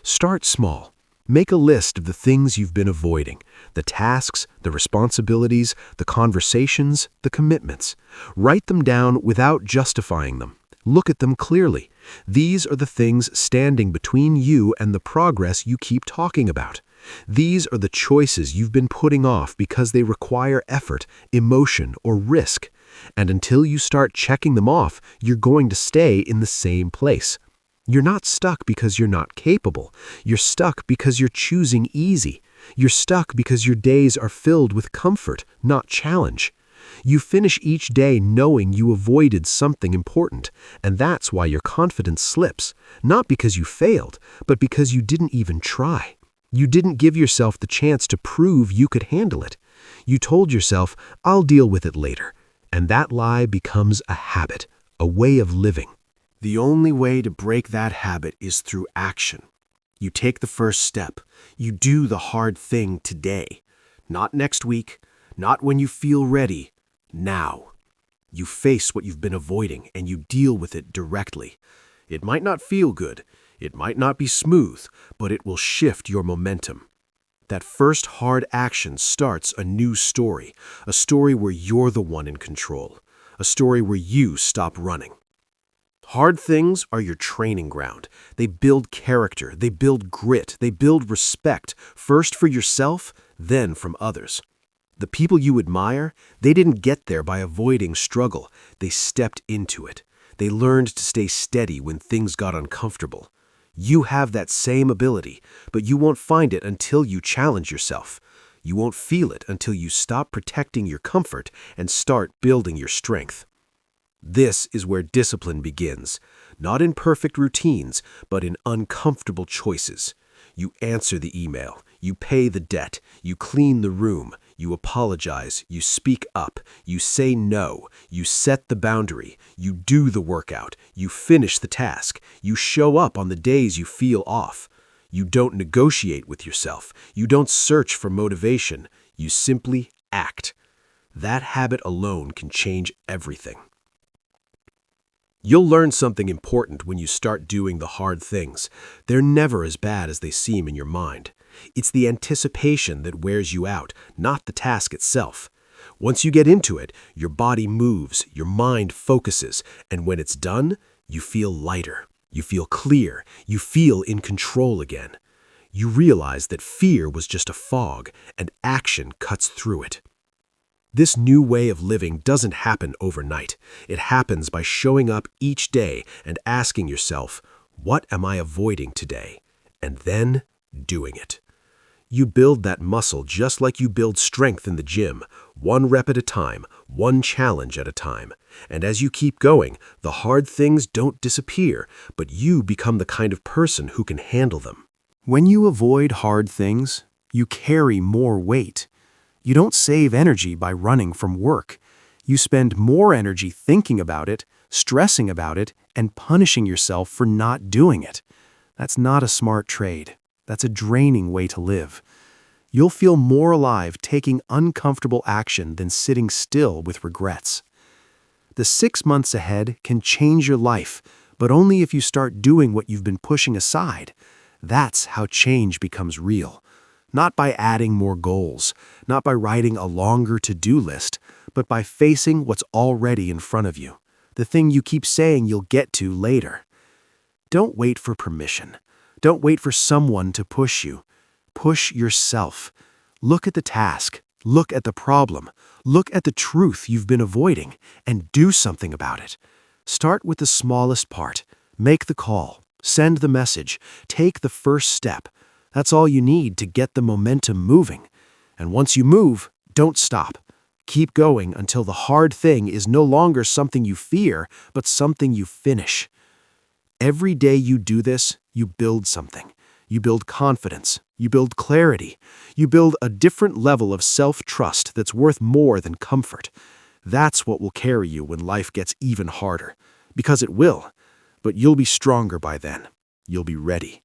Start small. Make a list of the things you've been avoiding, the tasks, the responsibilities, the conversations, the commitments. Write them down without justifying them. Look at them clearly. These are the things standing between you and the progress you keep talking about. These are the choices you've been putting off because they require effort, emotion, or risk. And until you start checking them off, you're going to stay in the same place. You're not stuck because you're not capable. You're stuck because you're choosing easy. You're stuck because your days are filled with comfort, not challenge. You finish each day knowing you avoided something important, and that's why your confidence slips, not because you failed, but because you didn't even try. You didn't give yourself the chance to prove you could handle it. You told yourself, "I'll deal with it later," and that lie becomes a habit, a way of living. The only way to break that habit is through action. You take the first step. You do the hard thing today. Not next week, not when you feel ready. Now. You face what you've been avoiding and you deal with it directly. It might not feel good. It might not be smooth, but it will shift your momentum. That first hard action starts a new story, a story where you're the one in control, a story where you stop running. Hard things are your training ground. They build character, they build grit, they build respect, first for yourself, then from others. The people you admire, they didn't get there by avoiding struggle. They stepped into it. They learned to stay steady when things got uncomfortable. You have that same ability, but you won't find it until you challenge yourself. You won't feel it until you stop protecting your comfort and start building your strength. This is where discipline begins, not in perfect routines, but in uncomfortable choices. You answer the email, you pay the debt, you clean the room, you apologize, you speak up, you say no, you set the boundary, you do the workout, you finish the task, you show up on the days you feel off. You don't negotiate with yourself, you don't search for motivation, you simply act. That habit alone can change everything. You'll learn something important when you start doing the hard things. They're never as bad as they seem in your mind. It's the anticipation that wears you out, not the task itself. Once you get into it, your body moves, your mind focuses, and when it's done, you feel lighter, you feel clear, you feel in control again. You realize that fear was just a fog, and action cuts through it. This new way of living doesn't happen overnight. It happens by showing up each day and asking yourself, what am I avoiding today? And then doing it. You build that muscle just like you build strength in the gym, one rep at a time, one challenge at a time. And as you keep going, the hard things don't disappear, but you become the kind of person who can handle them. When you avoid hard things, you carry more weight. You don't save energy by running from work. You spend more energy thinking about it, stressing about it, and punishing yourself for not doing it. That's not a smart trade. That's a draining way to live. You'll feel more alive taking uncomfortable action than sitting still with regrets. The 6 months ahead can change your life, but only if you start doing what you've been pushing aside. That's how change becomes real. Not by adding more goals, not by writing a longer to-do list, but by facing what's already in front of you, the thing you keep saying you'll get to later. Don't wait for permission. Don't wait for someone to push you. Push yourself. Look at the task. Look at the problem. Look at the truth you've been avoiding, and do something about it. Start with the smallest part. Make the call. Send the message. Take the first step. That's all you need to get the momentum moving. And once you move, don't stop. Keep going until the hard thing is no longer something you fear, but something you finish. Every day you do this, you build something. You build confidence. You build clarity. You build a different level of self-trust that's worth more than comfort. That's what will carry you when life gets even harder. Because it will. But you'll be stronger by then. You'll be ready.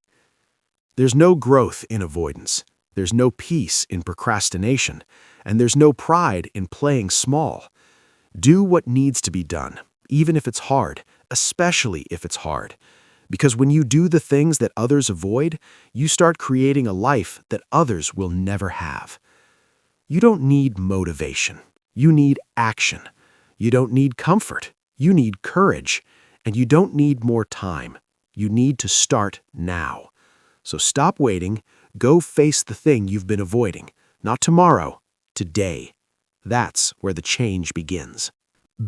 There's no growth in avoidance. There's no peace in procrastination. And there's no pride in playing small. Do what needs to be done, even if it's hard, especially if it's hard. Because when you do the things that others avoid, you start creating a life that others will never have. You don't need motivation. You need action. You don't need comfort. You need courage. And you don't need more time. You need to start now. So stop waiting. Go face the thing you've been avoiding. Not tomorrow, today. That's where the change begins.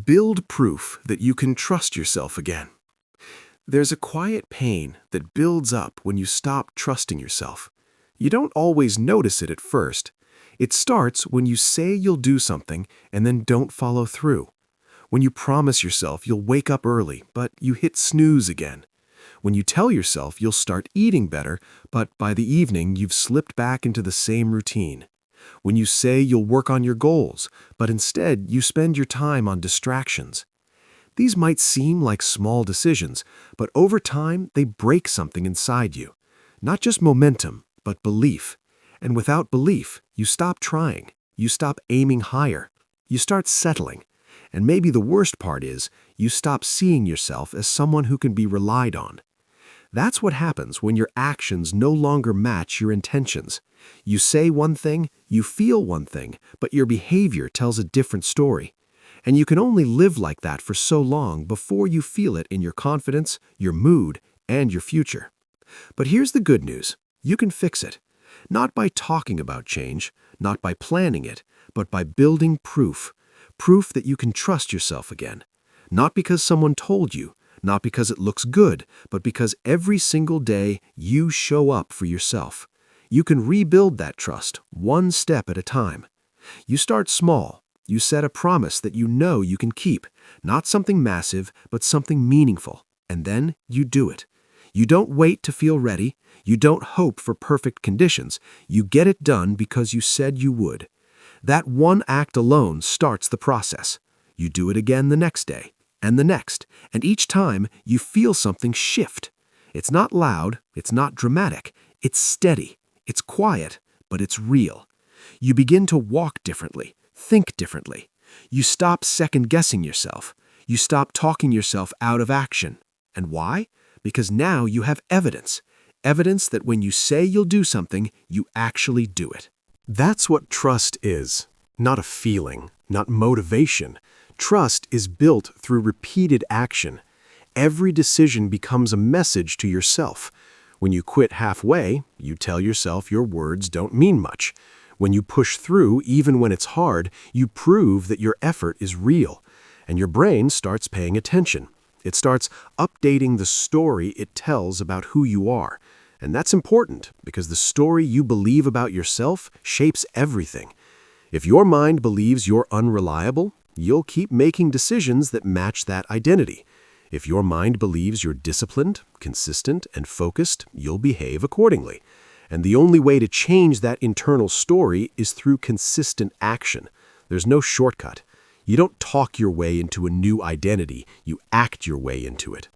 Build proof that you can trust yourself again. There's a quiet pain that builds up when you stop trusting yourself. You don't always notice it at first. It starts when you say you'll do something and then don't follow through. When you promise yourself you'll wake up early, but you hit snooze again. When you tell yourself you'll start eating better, but by the evening you've slipped back into the same routine. When you say you'll work on your goals, but instead you spend your time on distractions. These might seem like small decisions, but over time they break something inside you. Not just momentum, but belief. And without belief, you stop trying. You stop aiming higher. You start settling. And maybe the worst part is, you stop seeing yourself as someone who can be relied on. That's what happens when your actions no longer match your intentions. You say one thing, you feel one thing, but your behavior tells a different story. And you can only live like that for so long before you feel it in your confidence, your mood, and your future. But here's the good news. You can fix it. Not by talking about change, not by planning it, but by building proof. Proof that you can trust yourself again. Not because someone told you, not because it looks good, but because every single day you show up for yourself. You can rebuild that trust one step at a time. You start small. You set a promise that you know you can keep, not something massive, but something meaningful, and then you do it. You don't wait to feel ready. You don't hope for perfect conditions. You get it done because you said you would. That one act alone starts the process. You do it again the next day, and the next, and each time you feel something shift. It's not loud, it's not dramatic, it's steady, it's quiet, but it's real. You begin to walk differently, think differently. You stop second-guessing yourself. You stop talking yourself out of action. And why? Because now you have evidence. Evidence that when you say you'll do something, you actually do it. That's what trust is. Not a feeling, not motivation. Trust is built through repeated action. Every decision becomes a message to yourself. When you quit halfway, you tell yourself your words don't mean much. When you push through, even when it's hard, you prove that your effort is real. And your brain starts paying attention. It starts updating the story it tells about who you are. And that's important because the story you believe about yourself shapes everything. If your mind believes you're unreliable, you'll keep making decisions that match that identity. If your mind believes you're disciplined, consistent, and focused, you'll behave accordingly. And the only way to change that internal story is through consistent action. There's no shortcut. You don't talk your way into a new identity, you act your way into it.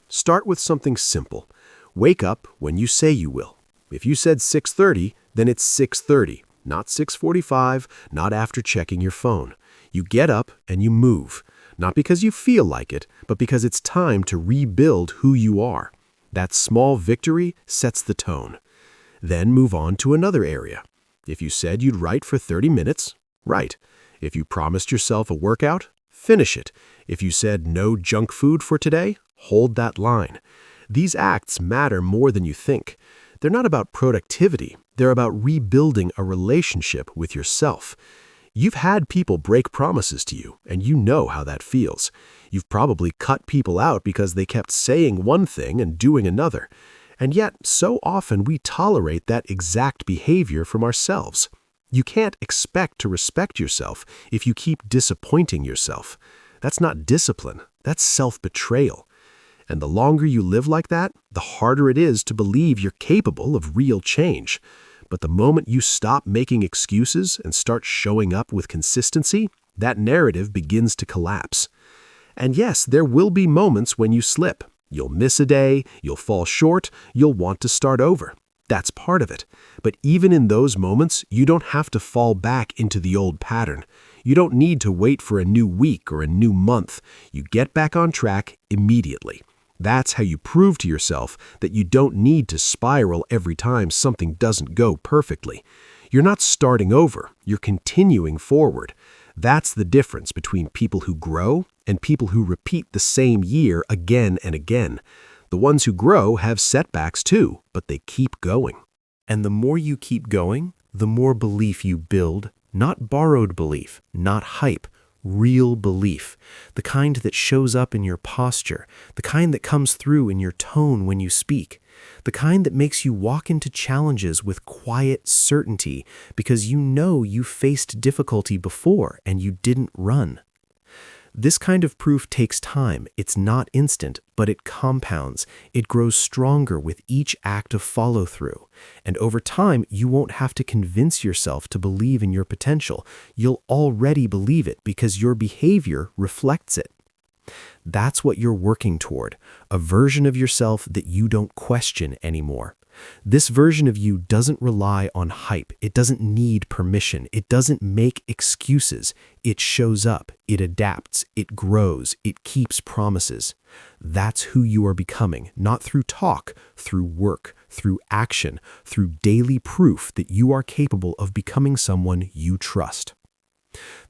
Start with something simple. Wake up when you say you will. If you said 6:30, then it's 6:30, not 6:45, not after checking your phone. You get up and you move, not because you feel like it, but because it's time to rebuild who you are. That small victory sets the tone. Then move on to another area. If you said you'd write for 30 minutes, write. If you promised yourself a workout, finish it. If you said no junk food for today, hold that line. These acts matter more than you think. They're not about productivity. They're about rebuilding a relationship with yourself. You've had people break promises to you, and you know how that feels. You've probably cut people out because they kept saying one thing and doing another. And yet, so often we tolerate that exact behavior from ourselves. You can't expect to respect yourself if you keep disappointing yourself. That's not discipline. That's self-betrayal. And the longer you live like that, the harder it is to believe you're capable of real change. But the moment you stop making excuses and start showing up with consistency, that narrative begins to collapse. And yes, there will be moments when you slip. You'll miss a day, you'll fall short, you'll want to start over. That's part of it. But even in those moments, you don't have to fall back into the old pattern. You don't need to wait for a new week or a new month. You get back on track immediately. That's how you prove to yourself that you don't need to spiral every time something doesn't go perfectly. You're not starting over, you're continuing forward. That's the difference between people who grow and people who repeat the same year again and again. The ones who grow have setbacks too, but they keep going. And the more you keep going, the more belief you build, not borrowed belief, not hype, real belief, the kind that shows up in your posture, the kind that comes through in your tone when you speak, the kind that makes you walk into challenges with quiet certainty because you know you faced difficulty before and you didn't run. This kind of proof takes time. It's not instant, but it compounds. It grows stronger with each act of follow-through. And over time, you won't have to convince yourself to believe in your potential. You'll already believe it because your behavior reflects it. That's what you're working toward, a version of yourself that you don't question anymore. This version of you doesn't rely on hype. It doesn't need permission. It doesn't make excuses. It shows up. It adapts. It grows. It keeps promises. That's who you are becoming, not through talk, through work, through action, through daily proof that you are capable of becoming someone you trust.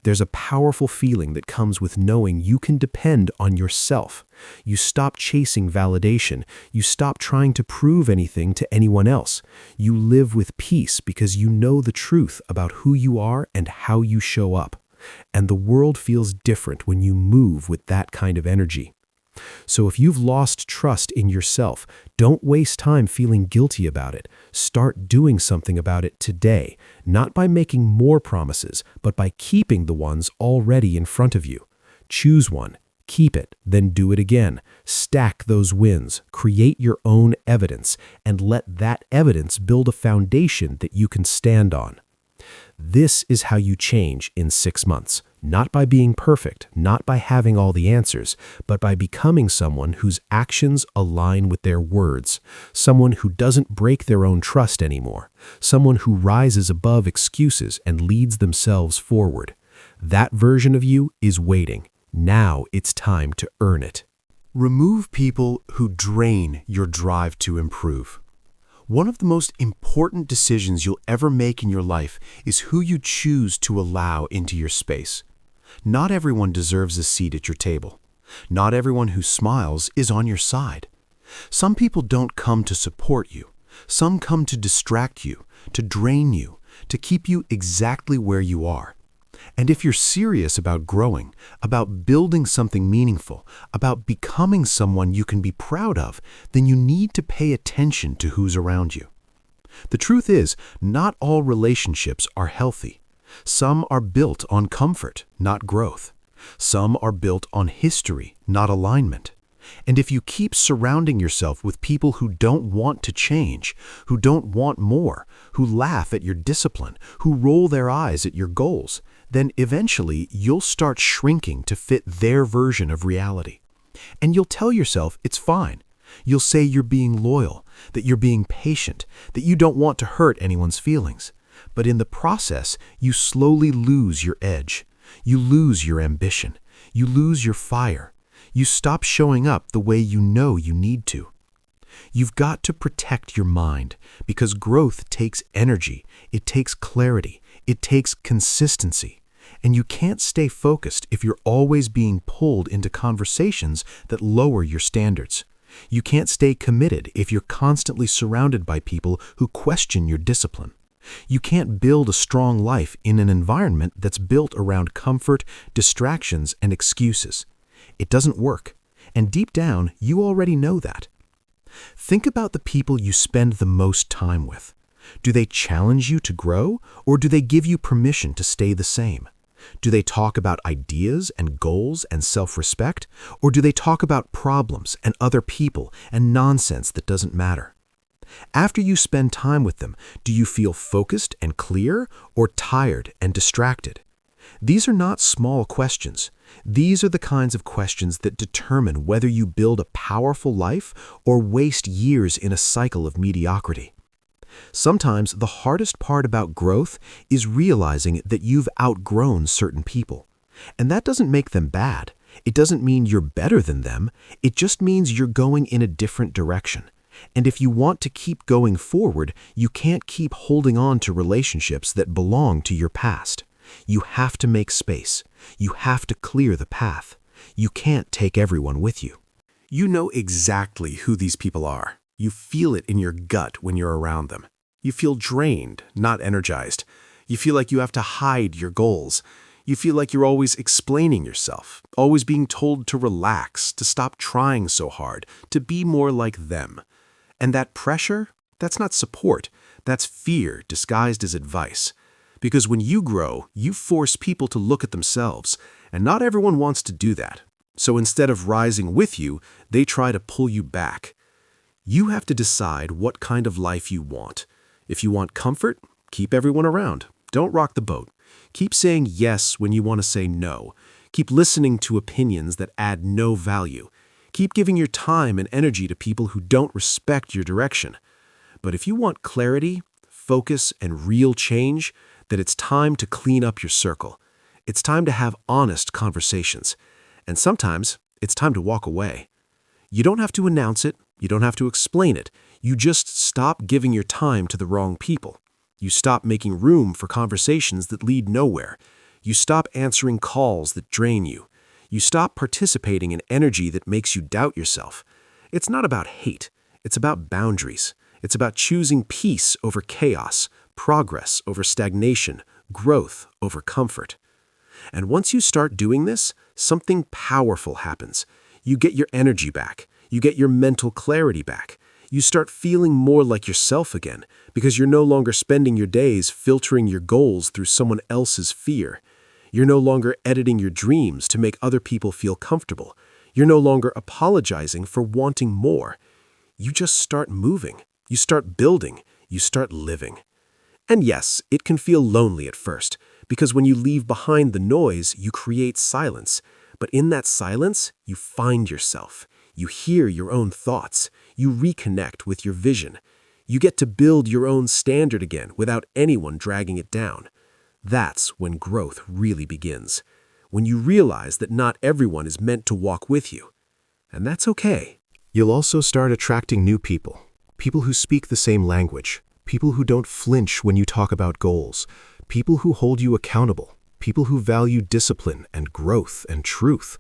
There's a powerful feeling that comes with knowing you can depend on yourself. You stop chasing validation. You stop trying to prove anything to anyone else. You live with peace because you know the truth about who you are and how you show up. And the world feels different when you move with that kind of energy. So if you've lost trust in yourself, don't waste time feeling guilty about it. Start doing something about it today, not by making more promises, but by keeping the ones already in front of you. Choose one, keep it, then do it again. Stack those wins, create your own evidence, and let that evidence build a foundation that you can stand on. This is how you change in 6 months. Not by being perfect, not by having all the answers, but by becoming someone whose actions align with their words, someone who doesn't break their own trust anymore, someone who rises above excuses and leads themselves forward. That version of you is waiting. Now it's time to earn it. Remove people who drain your drive to improve. One of the most important decisions you'll ever make in your life is who you choose to allow into your space. Not everyone deserves a seat at your table. Not everyone who smiles is on your side. Some people don't come to support you. Some come to distract you, to drain you, to keep you exactly where you are. And if you're serious about growing, about building something meaningful, about becoming someone you can be proud of, then you need to pay attention to who's around you. The truth is, not all relationships are healthy. Some are built on comfort, not growth. Some are built on history, not alignment. And if you keep surrounding yourself with people who don't want to change, who don't want more, who laugh at your discipline, who roll their eyes at your goals, then eventually you'll start shrinking to fit their version of reality. And you'll tell yourself it's fine. You'll say you're being loyal, that you're being patient, that you don't want to hurt anyone's feelings. But in the process, you slowly lose your edge. You lose your ambition. You lose your fire. You stop showing up the way you know you need to. You've got to protect your mind because growth takes energy. It takes clarity. It takes consistency. And you can't stay focused if you're always being pulled into conversations that lower your standards. You can't stay committed if you're constantly surrounded by people who question your discipline. You can't build a strong life in an environment that's built around comfort, distractions, and excuses. It doesn't work, and deep down, you already know that. Think about the people you spend the most time with. Do they challenge you to grow, or do they give you permission to stay the same? Do they talk about ideas and goals and self-respect, or do they talk about problems and other people and nonsense that doesn't matter? After you spend time with them, do you feel focused and clear or tired and distracted? These are not small questions. These are the kinds of questions that determine whether you build a powerful life or waste years in a cycle of mediocrity. Sometimes the hardest part about growth is realizing that you've outgrown certain people. And that doesn't make them bad. It doesn't mean you're better than them. It just means you're going in a different direction. And if you want to keep going forward, you can't keep holding on to relationships that belong to your past. You have to make space. You have to clear the path. You can't take everyone with you. You know exactly who these people are. You feel it in your gut when you're around them. You feel drained, not energized. You feel like you have to hide your goals. You feel like you're always explaining yourself, always being told to relax, to stop trying so hard, to be more like them. And that pressure, that's not support. That's fear disguised as advice. Because when you grow, you force people to look at themselves, and not everyone wants to do that. So instead of rising with you, they try to pull you back. You have to decide what kind of life you want. If you want comfort, keep everyone around. Don't rock the boat. Keep saying yes when you want to say no. Keep listening to opinions that add no value. Keep giving your time and energy to people who don't respect your direction. But if you want clarity, focus, and real change, then it's time to clean up your circle. It's time to have honest conversations. And sometimes it's time to walk away. You don't have to announce it. You don't have to explain it. You just stop giving your time to the wrong people. You stop making room for conversations that lead nowhere. You stop answering calls that drain you. You stop participating in energy that makes you doubt yourself. It's not about hate. It's about boundaries. It's about choosing peace over chaos, progress over stagnation, growth over comfort. And once you start doing this, something powerful happens. You get your energy back. You get your mental clarity back. You start feeling more like yourself again because you're no longer spending your days filtering your goals through someone else's fear. You're no longer editing your dreams to make other people feel comfortable. You're no longer apologizing for wanting more. You just start moving. You start building. You start living. And yes, it can feel lonely at first because when you leave behind the noise, you create silence. But in that silence, you find yourself. You hear your own thoughts. You reconnect with your vision. You get to build your own standard again without anyone dragging it down. That's when growth really begins. When you realize that not everyone is meant to walk with you. And that's okay. You'll also start attracting new people. People who speak the same language. People who don't flinch when you talk about goals. People who hold you accountable. People who value discipline and growth and truth.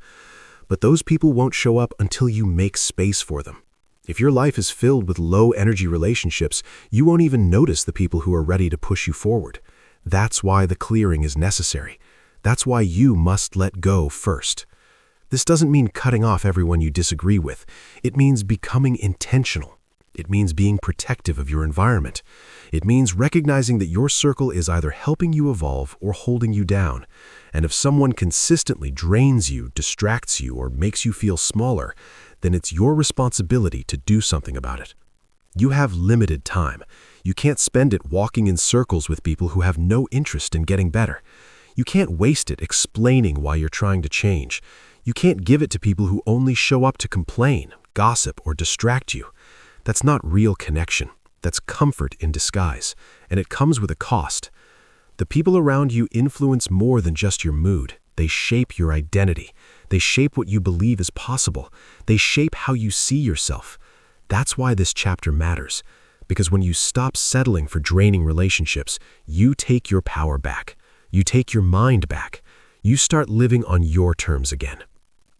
But those people won't show up until you make space for them. If your life is filled with low-energy relationships, you won't even notice the people who are ready to push you forward. That's why the clearing is necessary. That's why you must let go first. This doesn't mean cutting off everyone you disagree with. It means becoming intentional. It means being protective of your environment. It means recognizing that your circle is either helping you evolve or holding you down. And if someone consistently drains you, distracts you, or makes you feel smaller, then it's your responsibility to do something about it. You have limited time. You can't spend it walking in circles with people who have no interest in getting better. You can't waste it explaining why you're trying to change. You can't give it to people who only show up to complain, gossip, or distract you. That's not real connection. That's comfort in disguise, and it comes with a cost. The people around you influence more than just your mood. They shape your identity. They shape what you believe is possible. They shape how you see yourself. That's why this chapter matters. Because when you stop settling for draining relationships, you take your power back. You take your mind back. You start living on your terms again.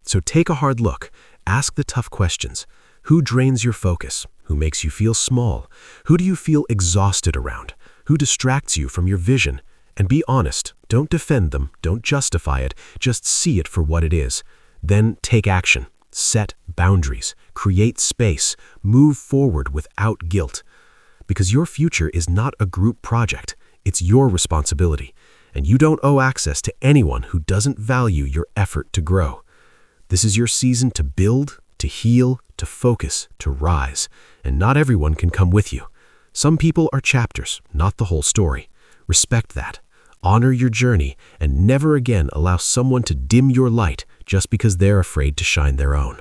So take a hard look. Ask the tough questions. Who drains your focus? Who makes you feel small? Who do you feel exhausted around? Who distracts you from your vision? And be honest. Don't defend them. Don't justify it. Just see it for what it is. Then take action. Set boundaries. Create space. Move forward without guilt. Because your future is not a group project. It's your responsibility. And you don't owe access to anyone who doesn't value your effort to grow. This is your season to build, to heal, to focus, to rise. And not everyone can come with you. Some people are chapters, not the whole story. Respect that. Honor your journey and never again allow someone to dim your light just because they're afraid to shine their own.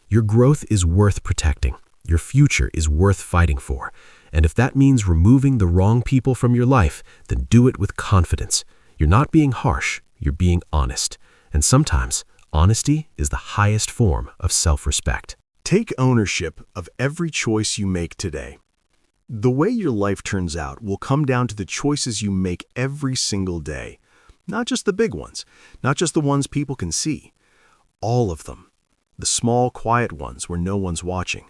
Your growth is worth protecting. Your future is worth fighting for. And if that means removing the wrong people from your life, then do it with confidence. You're not being harsh, you're being honest. And sometimes, Honesty is the highest form of self-respect. Take ownership of every choice you make today. The way your life turns out will come down to the choices you make every single day. Not just the big ones, not just the ones people can see. All of them. The small, quiet ones where no one's watching.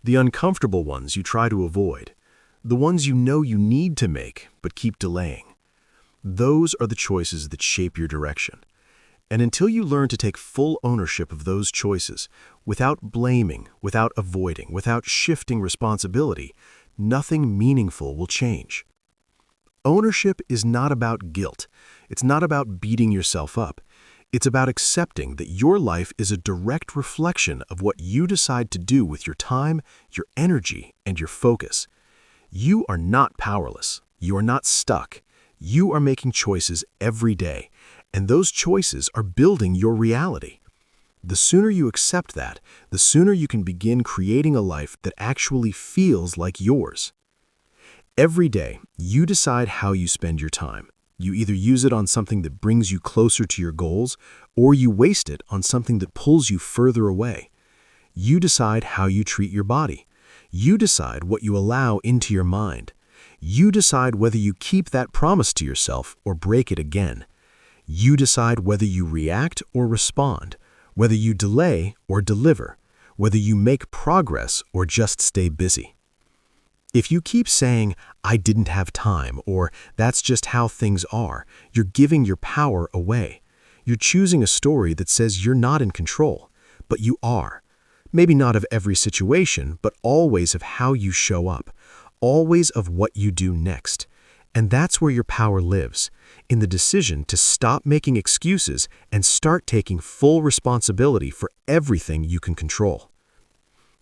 The uncomfortable ones you try to avoid. The ones you know you need to make, but keep delaying. Those are the choices that shape your direction. And until you learn to take full ownership of those choices, without blaming, without avoiding, without shifting responsibility, nothing meaningful will change. Ownership is not about guilt. It's not about beating yourself up. It's about accepting that your life is a direct reflection of what you decide to do with your time, your energy, and your focus. You are not powerless. You are not stuck. You are making choices every day, and those choices are building your reality. The sooner you accept that, the sooner you can begin creating a life that actually feels like yours. Every day, you decide how you spend your time. You either use it on something that brings you closer to your goals, or you waste it on something that pulls you further away. You decide how you treat your body. You decide what you allow into your mind. You decide whether you keep that promise to yourself or break it again. You decide whether you react or respond, whether you delay or deliver, whether you make progress or just stay busy. If you keep saying, "I didn't have time," or "that's just how things are," you're giving your power away. You're choosing a story that says you're not in control, but you are. Maybe not of every situation, but always of how you show up, always of what you do next. And that's where your power lives, in the decision to stop making excuses and start taking full responsibility for everything you can control.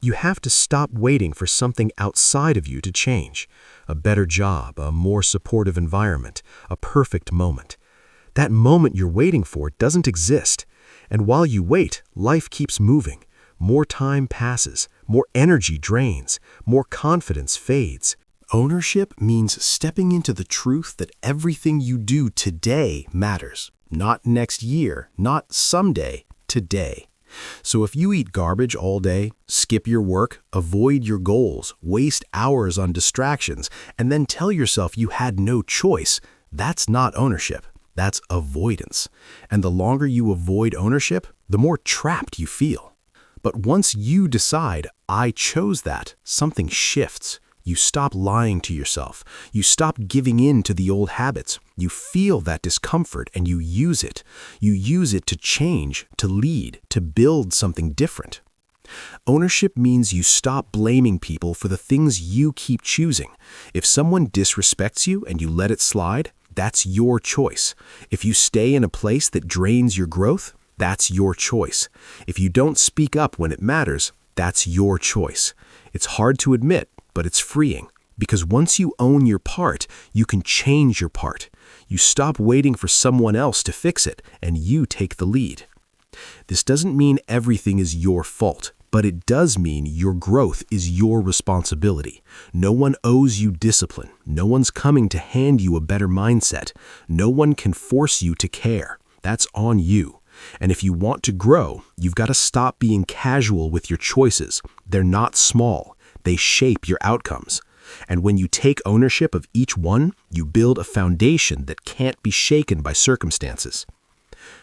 You have to stop waiting for something outside of you to change. A better job, a more supportive environment, a perfect moment. That moment you're waiting for doesn't exist. And while you wait, life keeps moving. More time passes, more energy drains, more confidence fades. Ownership means stepping into the truth that everything you do today matters. Not next year, not someday, today. So if you eat garbage all day, skip your work, avoid your goals, waste hours on distractions, and then tell yourself you had no choice, that's not ownership. That's avoidance. And the longer you avoid ownership, the more trapped you feel. But once you decide, "I chose that," something shifts. You stop lying to yourself. You stop giving in to the old habits. You feel that discomfort and you use it. You use it to change, to lead, to build something different. Ownership means you stop blaming people for the things you keep choosing. If someone disrespects you and you let it slide, that's your choice. If you stay in a place that drains your growth, that's your choice. If you don't speak up when it matters, that's your choice. It's hard to admit, but it's freeing, because once you own your part, you can change your part. You stop waiting for someone else to fix it, and you take the lead. This doesn't mean everything is your fault, but it does mean your growth is your responsibility. No one owes you discipline. No one's coming to hand you a better mindset. No one can force you to care. That's on you. And if you want to grow, you've got to stop being casual with your choices. They're not small. They shape your outcomes. And when you take ownership of each one, you build a foundation that can't be shaken by circumstances.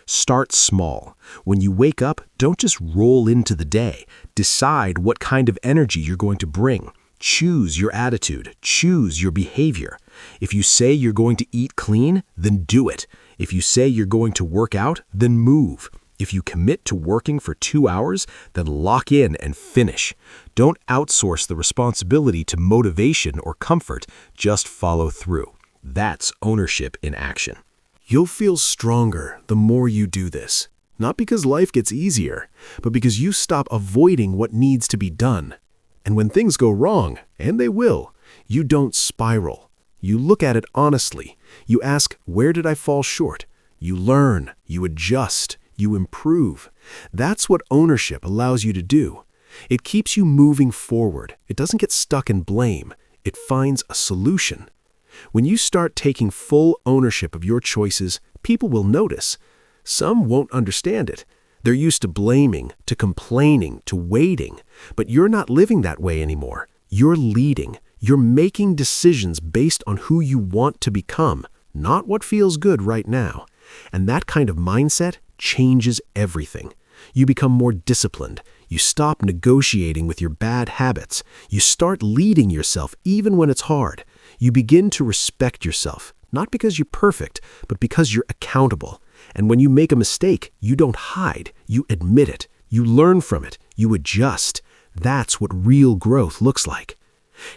Start small. When you wake up, don't just roll into the day. Decide what kind of energy you're going to bring. Choose your attitude. Choose your behavior. If you say you're going to eat clean, then do it. If you say you're going to work out, then move. If you commit to working for 2 hours, then lock in and finish. Don't outsource the responsibility to motivation or comfort. Just follow through. That's ownership in action. You'll feel stronger the more you do this. Not because life gets easier, but because you stop avoiding what needs to be done. And when things go wrong, and they will, you don't spiral. You look at it honestly. You ask, where did I fall short? You learn, you adjust, you improve. That's what ownership allows you to do. It keeps you moving forward. It doesn't get stuck in blame. It finds a solution. When you start taking full ownership of your choices, people will notice. Some won't understand it. They're used to blaming, to complaining, to waiting. But you're not living that way anymore. You're leading. You're making decisions based on who you want to become, not what feels good right now. And that kind of mindset changes everything. You become more disciplined. You stop negotiating with your bad habits. You start leading yourself even when it's hard. You begin to respect yourself, not because you're perfect, but because you're accountable. And when you make a mistake, you don't hide. You admit it. You learn from it. You adjust. That's what real growth looks like.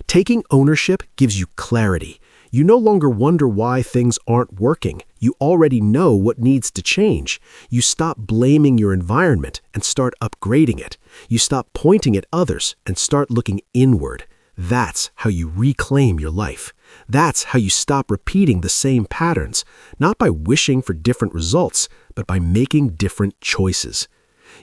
Taking ownership gives you clarity. You no longer wonder why things aren't working. You already know what needs to change. You stop blaming your environment and start upgrading it. You stop pointing at others and start looking inward. That's how you reclaim your life. That's how you stop repeating the same patterns, not by wishing for different results, but by making different choices.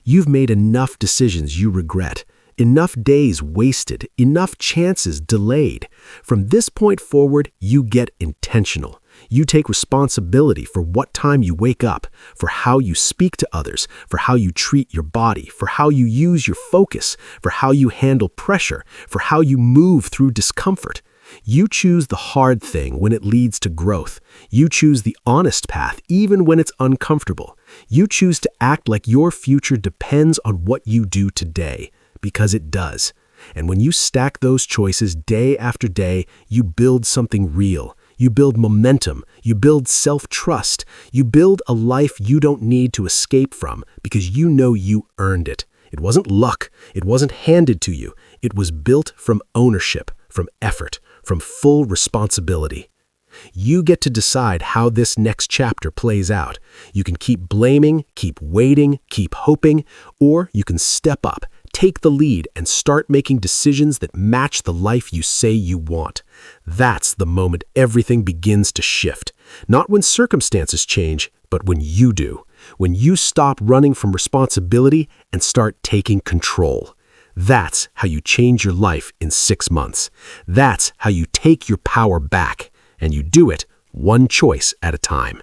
You've made enough decisions you regret. Enough days wasted, enough chances delayed. From this point forward, you get intentional. You take responsibility for what time you wake up, for how you speak to others, for how you treat your body, for how you use your focus, for how you handle pressure, for how you move through discomfort. You choose the hard thing when it leads to growth. You choose the honest path even when it's uncomfortable. You choose to act like your future depends on what you do today. Because it does. And when you stack those choices day after day, you build something real. You build momentum. You build self-trust. You build a life you don't need to escape from because you know you earned it. It wasn't luck. It wasn't handed to you. It was built from ownership, from effort, from full responsibility. You get to decide how this next chapter plays out. You can keep blaming, keep waiting, keep hoping, or you can step up, take the lead, and start making decisions that match the life you say you want. That's the moment everything begins to shift. Not when circumstances change, but when you do. When you stop running from responsibility and start taking control. That's how you change your life in 6 months. That's how you take your power back. And you do it one choice at a time.